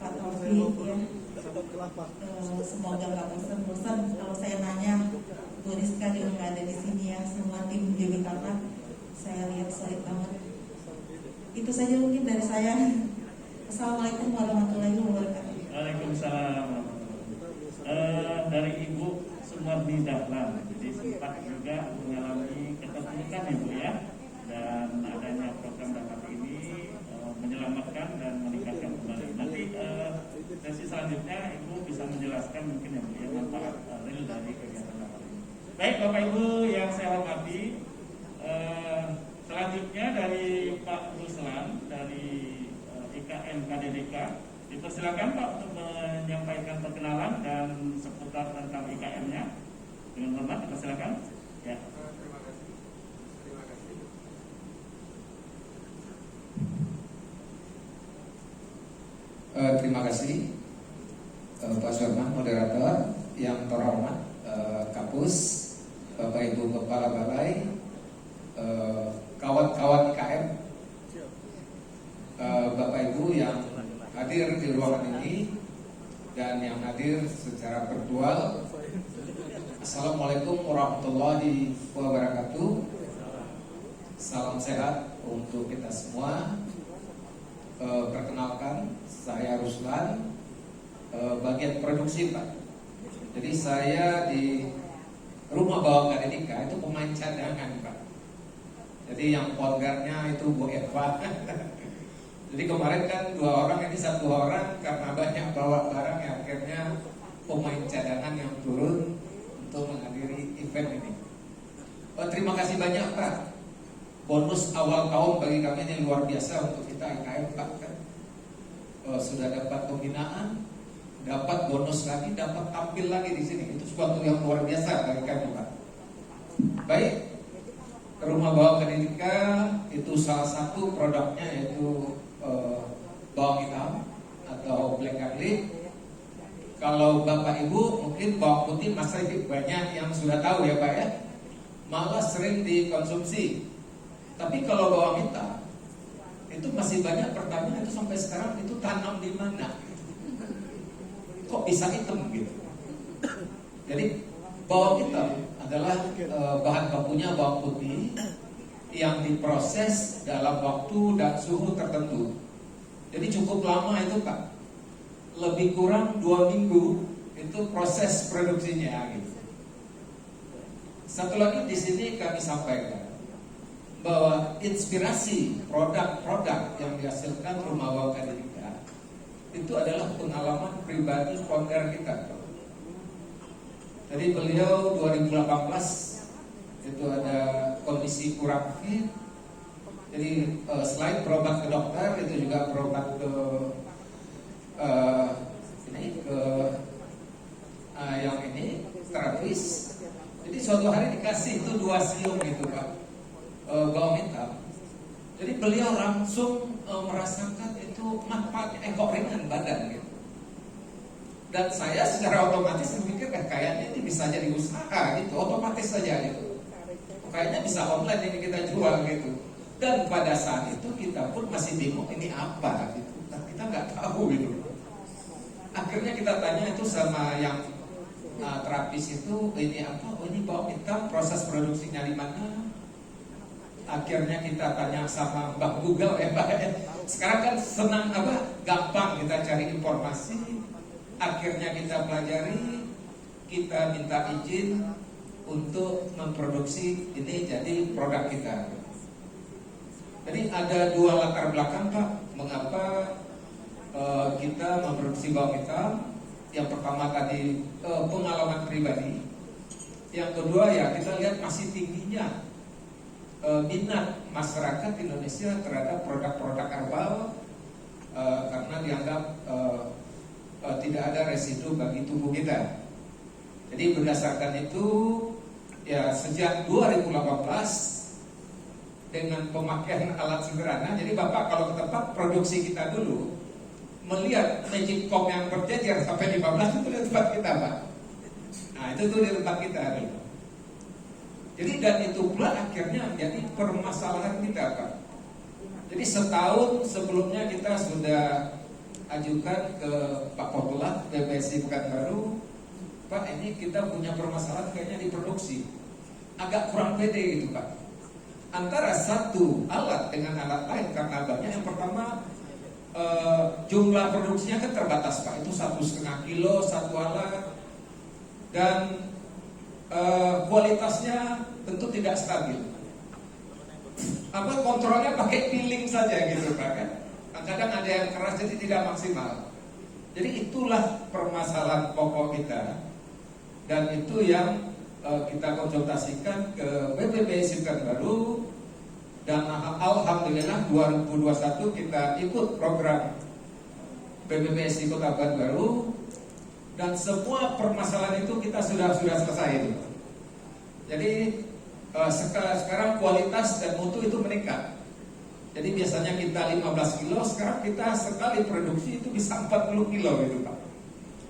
Pak Taufik ya. Semoga nggak bosan-bosan kalau saya nanya. Bu Rizka juga nggak ada di sini ya. Semua tim BPKK saya lihat solid banget. Itu saja mungkin dari saya. Assalamualaikum warahmatullahi wabarakatuh. Waalaikumsalam. Dari Ibu Sumarni Dahlan, jadi sempat juga mengalami keterpurukan Ibu ya, dan adanya program dapat ini menyelamatkan dan meningkatkan kembali. Nanti sesi selanjutnya Ibu bisa menjelaskan mungkin yang punya manfaat real dari kegiatan dapat ini. Baik Bapak Ibu yang saya hormati, selanjutnya dari Pak Ruslan dari IKM KDDK, dipersilakan Pak untuk menyampaikan perkenalan dan seputar tentang IKM-nya. Dengan hormat dipersilakan. Ya. Terima kasih Pak Sorman, moderator yang terhormat, Kapus, Bapak Ibu Kepala Balai, kawan-kawan IKM, Bapak Ibu yang hadir di ruangan ini dan yang hadir secara virtual. Assalamualaikum warahmatullahi wabarakatuh. Salam sehat untuk kita semua. Perkenalkan, saya Ruslan, bagian produksi Pak. Jadi saya di rumah bawah KDDK itu pemain cadangan Pak. Jadi yang pongarnya itu Bu Eva. Jadi kemarin kan 2 orang, ini 1 orang karena banyak bawa barang ya akhirnya pemain cadangan yang turun untuk menghadiri event ini. Terima kasih banyak Pak. Bonus awal tahun bagi kami ini luar biasa untuk kita IKM Pak kan. Sudah dapat pembinaan, dapat bonus lagi, dapat tampil lagi di sini. Itu sesuatu yang luar biasa bagi kami Pak. Baik, Rumah Bawang Kadidika itu salah satu produknya yaitu bawang hitam atau black garlic. Kalau Bapak Ibu mungkin bawang putih masih banyak yang sudah tahu ya Pak ya, malah sering dikonsumsi. Tapi kalau bawang hitam itu masih banyak pertanyaan, itu sampai sekarang itu tanam di mana? Kok bisa hitam gitu? Jadi bawang hitam adalah bahan bakunya bawang putih yang diproses dalam waktu dan suhu tertentu. Jadi cukup lama itu Pak, lebih kurang 2 minggu itu proses produksinya gitu. Satu lagi di sini kami sampaikan bahwa inspirasi produk-produk yang dihasilkan Rumah Bawang Kadidika itu adalah pengalaman pribadi founder kita. Jadi beliau 2018 itu ada kondisi kurang fit. Jadi selain berobat ke dokter, itu juga berobat ke yang ini terapis. Jadi suatu hari dikasih itu 2 siung itu Pak, bawang hitam. Jadi beliau langsung merasakan itu manfaatnya, kok ringan badan gitu. Dan saya secara otomatis berpikir kayaknya ini bisa jadi usaha gitu, otomatis saja gitu. Kayaknya bisa online ini kita jual gitu. Dan pada saat itu kita pun masih bingung ini apa gitu. Dan kita nggak tahu gitu. Akhirnya kita tanya itu sama yang terapis itu, ini apa? Oh ini bawang hitam, proses produksinya di mana? Akhirnya kita tanya sama Mbak Google ya Pak. Sekarang kan senang gampang kita cari informasi. Akhirnya kita pelajari, kita minta izin untuk memproduksi ini jadi produk kita. Jadi ada 2 latar belakang Pak, mengapa kita memproduksi bawang hitam. Yang pertama tadi pengalaman pribadi. Yang kedua ya kita lihat masih tingginya minat masyarakat Indonesia terhadap produk-produk herbal karena dianggap tidak ada residu bagi tubuh kita. Jadi berdasarkan itu ya sejak 2018 dengan pemakaian alat sederhana. Jadi Bapak kalau ke tempat produksi kita dulu melihat magic comb yang berjejer sampai 15 itu di tempat kita Pak. Nah itu tuh di tempat kita dulu. Jadi dan itu pula akhirnya menjadi permasalahan kita Pak. Jadi setahun sebelumnya kita sudah ajukan ke Pak Potulat BPSI Pekanbaru, Pak ini kita punya permasalahan kayaknya di produksi agak kurang pede gitu Pak, antara satu alat dengan alat lain karena banyak. Yang pertama jumlah produksinya kan terbatas Pak, itu 1,5 kilo satu alat, dan kualitasnya tentu tidak stabil. Kontrolnya pakai piling saja gitu Pak kan. Kadang ada yang keras jadi tidak maksimal. Jadi itulah permasalahan pokok kita. Dan itu yang kita konsultasikan ke BPBSI Pekanbaru. Dan alhamdulillah 2021 kita ikut program BPBSI Kota Pekanbaru. Dan semua permasalahan itu kita sudah selesai itu. Jadi sekarang kualitas dan mutu itu meningkat. Jadi biasanya kita 15 kilo, sekarang kita sekali produksi itu bisa 40 kilo gitu Pak.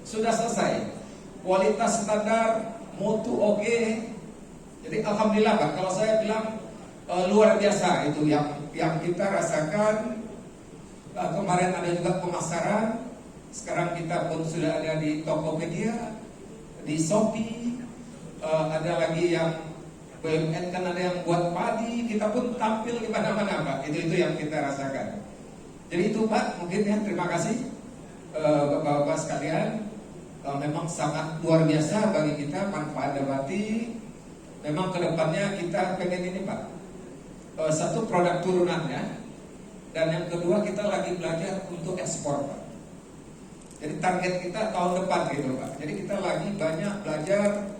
Sudah selesai. Kualitas standar, mutu oke. Jadi alhamdulillah Pak, kalau saya bilang luar biasa itu yang kita rasakan. Kemarin ada juga pemasaran. Sekarang kita pun sudah ada di Tokopedia, di Shopee, ada lagi yang BUMN kan ada yang buat padi, kita pun tampil di mana-mana Pak. Itu yang kita rasakan. Jadi itu Pak, mungkin ya terima kasih Bapak-bapak sekalian. Memang sangat luar biasa bagi kita manfaat dapati. Memang kedepannya kita pengen ini Pak, satu produk turunannya Dan yang kedua kita lagi belajar untuk ekspor, Pak. Jadi target kita tahun depan gitu, Pak. Jadi kita lagi banyak belajar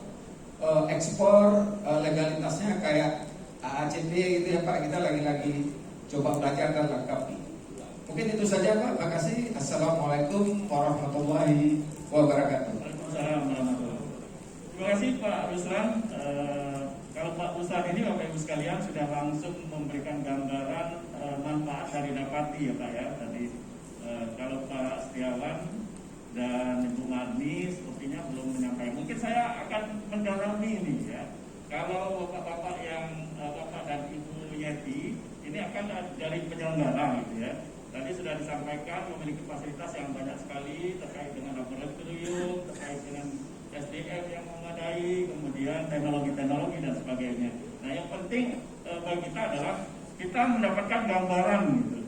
ekspor, legalitasnya kayak AACP gitu ya Pak. Kita lagi coba belajar dan lengkapi. Mungkin itu saja Pak. Terima kasih. Assalamualaikum warahmatullahi wabarakatuh. Waalaikumsalam warahmatullahi wabarakatuh. Terima kasih Pak Ruslan. Kalau Pak Ruslan ini Bapak Ibu sekalian sudah langsung memberikan gambaran manfaat dari Dapati ya Pak ya. Tadi kalau Pak Setiawan dan Ibu Marni sepertinya belum menyampaikan. Mungkin saya akan mendalami ini ya. Kalau bapak-bapak yang Bapak dan Ibu Yeti ini akan dari penyelenggara gitu ya. Tadi sudah disampaikan memiliki fasilitas yang banyak sekali terkait dengan laboratorium, terkait dengan SDM yang memadai, kemudian teknologi-teknologi dan sebagainya. Nah yang penting bagi kita adalah kita mendapatkan gambaran gitu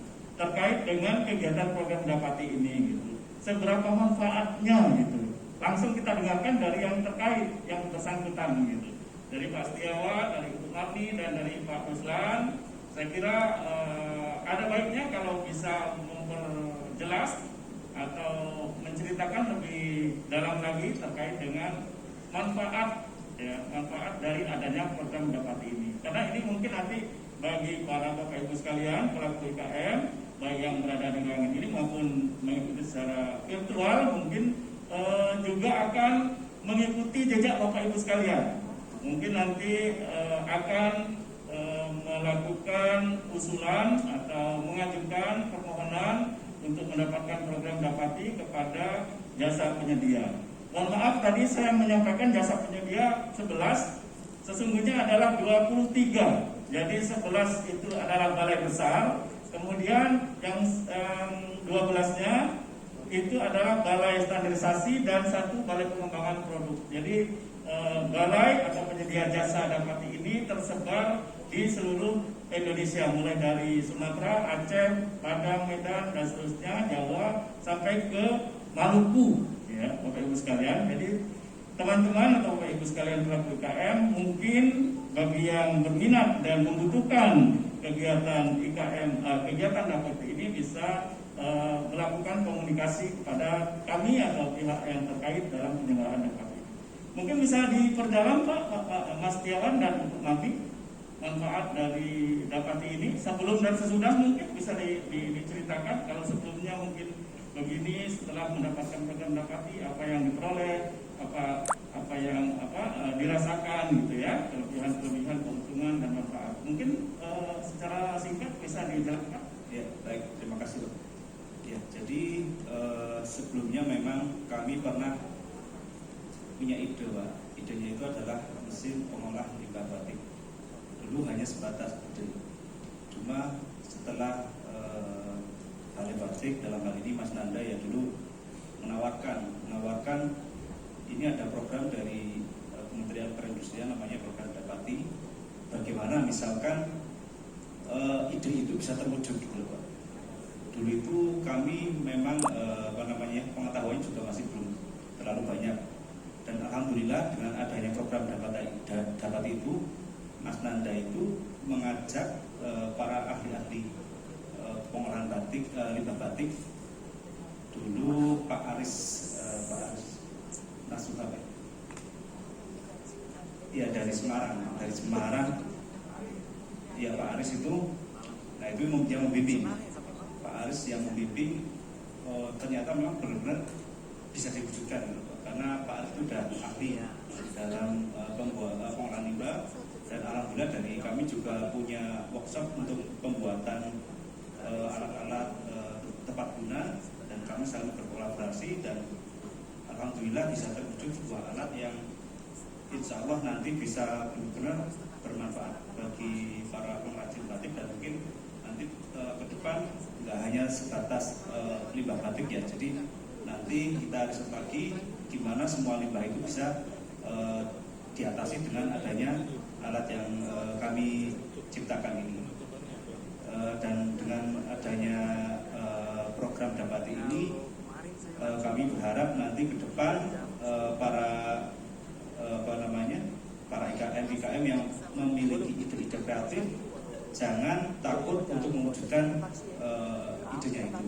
terkait dengan kegiatan program Dapati ini gitu. Seberapa manfaatnya gitu. Langsung kita dengarkan dari yang terkait, yang bersangkutan gitu. Dari Pak Setiawan, dari Ibu Marni dan dari Pak Ruslan. Saya kira ada baiknya kalau bisa memperjelas atau menceritakan lebih dalam lagi terkait dengan manfaat dari adanya program Dapati ini. Karena ini mungkin nanti bagi para Bapak Ibu sekalian pelaku IKM baik yang berada di ruangan ini maupun mengikuti secara virtual mungkin juga akan mengikuti jejak Bapak Ibu sekalian. Mungkin nanti akan melakukan usulan atau mengajukan permohonan untuk mendapatkan program Dapati kepada jasa penyedia. Mohon maaf tadi saya menyampaikan jasa penyedia 11, sesungguhnya adalah 23. Jadi 11 itu adalah balai besar, kemudian yang 12-nya itu adalah balai standarisasi dan satu balai pengembangan produk. Jadi balai atau penyedia jasa Dapati ini tersebar di seluruh Indonesia, mulai dari Sumatera, Aceh, Padang, Medan dan seterusnya, Jawa sampai ke Maluku, ya Bapak Ibu sekalian. Jadi teman-teman atau Bapak Ibu sekalian pelaku UKM mungkin bagi yang berminat dan membutuhkan kegiatan IKM, kegiatan Dapati ini bisa melakukan komunikasi kepada kami atau pihak yang terkait dalam penyelenggaraan Dapati. Mungkin bisa diperdalam Pak Mas Setiawan dan Ibu Marni manfaat dari Dapati ini sebelum dan sesudah mungkin bisa diceritakan. Kalau sebelumnya mungkin begini, setelah mendapatkan program Dapati apa yang diperoleh, apa yang dirasakan gitu ya, kelebihan keuntungan dan manfaat. Mungkin secara singkat bisa dijelaskan. Ya baik, terima kasih Pak. Ya jadi sebelumnya memang kami pernah punya ide Pak. Idenya itu adalah mesin pengolah limbah batik. Dulu hanya sebatas ide. Cuma setelah Balai Batik dalam hal ini Mas Nanda ya dulu menawarkan ini ada program dari Kementerian Perindustrian namanya program Dapati. Bagaimana misalkan ide itu bisa terwujud gitu Pak. Dulu itu kami memang pengetahuannya juga masih belum terlalu banyak. Dan alhamdulillah dengan adanya program Dapati itu Mas Nanda itu mengajak para ahli-ahli pengolahan batik, limbah batik. Dulu Pak Aris Nasuha, ya dari Semarang. Ya Pak Aris itu, nah itu yang membimbing. Pak Aris yang membimbing, ternyata memang benar-benar bisa diwujudkan, karena Pak Aris itu sudah ahli dalam pengolahan limbah. Dan alhamdulillah dari kami juga punya workshop untuk pembuatan alat-alat tepat guna, dan kami selalu berkolaborasi dan alhamdulillah bisa terwujud sebuah alat yang insya Allah nanti bisa benar-benar bermanfaat bagi para pengrajin batik, dan mungkin nanti ke depan nggak hanya sebatas limbah batik ya. Jadi nanti kita riset lagi gimana semua limbah itu bisa diatasi dengan adanya alat yang kami ciptakan ini. Dan dengan adanya program Dapati ini kami berharap nanti ke depan para IKM yang memiliki ide-ide kreatif jangan takut untuk mewujudkan idenya itu,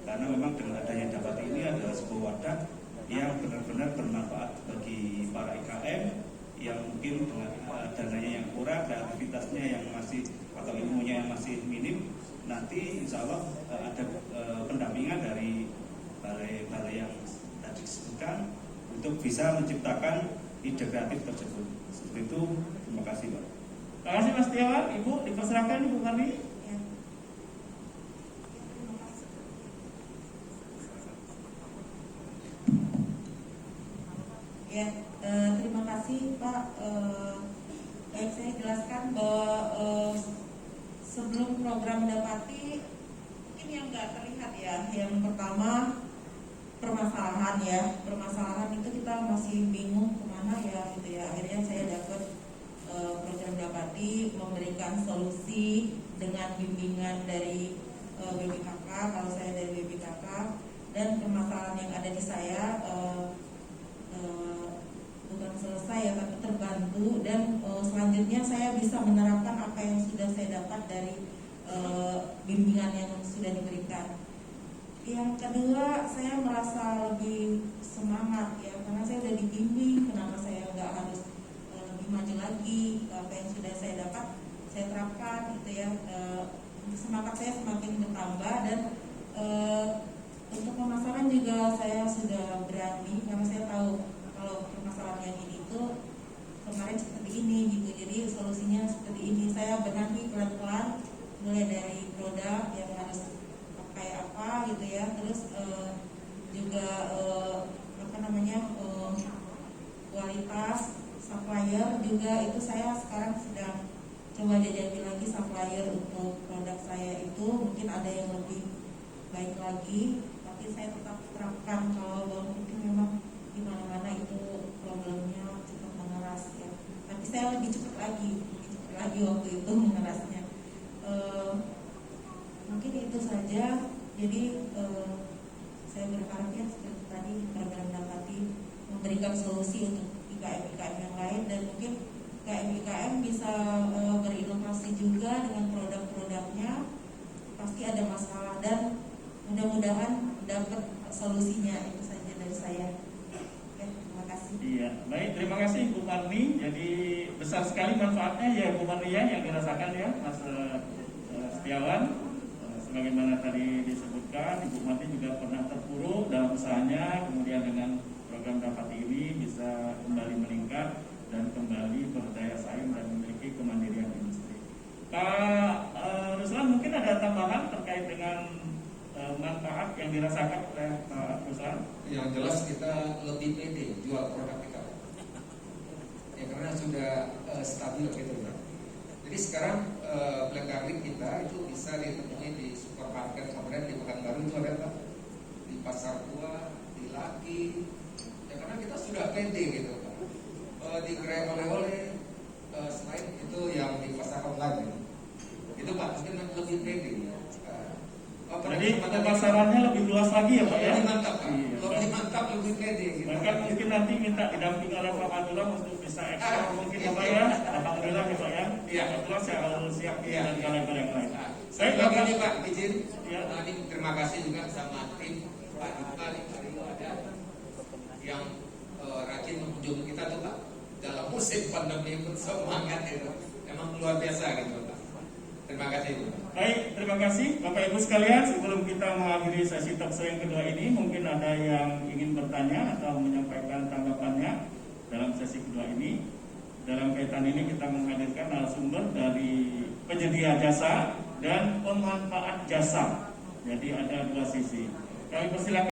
karena memang dengan adanya Dapati ini adalah sebuah wadah yang benar-benar bermanfaat bagi para IKM yang mungkin dengan dananya yang kurang, kreativitasnya yang masih atau ilmunya yang masih minim. Nanti insya Allah ada pendampingan dari balai-balai yang tadi disebutkan untuk bisa menciptakan ide kreatif tersebut. Seperti itu. Terima kasih, Pak. Terima kasih Mas Setiawan. Ibu, dipersilakan Ibu Marni. Ya. Ya, terima kasih Pak. Baik, saya jelaskan bahwa sebelum program Dapati mungkin yang nggak terlihat ya. Yang pertama permasalahan ya, permasalahan itu kita masih bingung kemana ya gitu ya. Akhirnya saya dapat program Dapati memberikan solusi dengan bimbingan dari BPKK, kalau saya dari BPKK, dan permasalahan yang ada di saya bukan selesai ya, tapi terbantu, dan selanjutnya saya bisa menerapkan apa yang sudah saya dapat dari bimbingan yang sudah diberikan. Yang kedua, saya merasa lebih semangat ya, karena saya sudah dibimbing. Kenapa saya nggak harus lebih maju lagi? Apa yang sudah saya dapat saya terapkan gitu ya. Semangat saya semakin bertambah, dan untuk pemasaran juga saya sudah berani, karena saya tahu kalau permasalahan yang ini tuh kemarin seperti ini gitu. Jadi solusinya seperti ini. Saya benahi pelan-pelan, mulai dari produk yang harus kayak apa gitu ya, terus juga kualitas supplier juga itu saya sekarang sedang coba jajaki lagi supplier untuk produk saya itu, mungkin ada yang lebih baik lagi, tapi saya tetap terapkan kalau bawang putih memang di mana-mana itu problemnya cukup mengeras ya, tapi saya lebih cepat lagi waktu itu mengerasnya. Mungkin itu saja. Jadi saya berharap ya seperti tadi program Dapati memberikan solusi untuk IKM yang lain, dan mungkin IKM bisa berinovasi juga dengan produk-produknya. Pasti ada masalah, dan mudah-mudahan dapat solusinya. Itu saja dari saya. Ya, terima kasih. Iya, baik, terima kasih Bu Marni. Jadi besar sekali manfaatnya ya Bu Marni ya, yang dirasakan ya Mas Setiawan. Sebagaimana tadi disebutkan, Ibu Marni juga pernah terpuruk dalam usahanya, kemudian dengan program Dapati ini bisa kembali meningkat dan kembali berdaya saing dan memiliki kemandirian industri. Pak Ruslan, mungkin ada tambahan terkait dengan manfaat yang dirasakan oleh Pak Ruslan? Yang jelas kita lebih pede jual produk kita, ya karena sudah stabil gitu ya. Jadi sekarang black garlic kita itu bisa ditemui di supermarket, kemudian di Pekanbaru itu ada Pak, di Pasar Tua, di Laki, ya karena kita sudah pede gitu Pak. Di gerai oleh-oleh, selain itu yang di pasar online itu Pak, mungkin lebih pede. Jadi pemasarannya lebih luas lagi ya Pak ya? Lebih mantap Pak, Iya, lebih mantap, lebih pede gitu. Bahkan mungkin nanti minta didampingi oleh Pak Abdullah untuk bisa ekspor mungkin ya Pak ya? Alhamdulillah ya Pak ya? Iya. Kebetulan saya harus siap Iya. dan kalian yang lain. Saya Baik, ini Pak, izin. Ya. Tadi terima kasih juga sama tim Pak Duka di Rio ada yang rajin mengunjungi kita tuh Pak. Dalam musim pandemi pun semangat itu, emang luar biasa gitu Pak. Terima kasih Bu. Baik, terima kasih Bapak Ibu sekalian. Sebelum kita mengakhiri sesi talk show yang kedua ini, mungkin ada yang ingin bertanya atau menyampaikan tanggapannya dalam sesi kedua ini. Dalam kaitan ini kita menghadirkan narasumber dari penyedia jasa dan pemanfaat jasa. Jadi ada dua sisi. Kami persilakan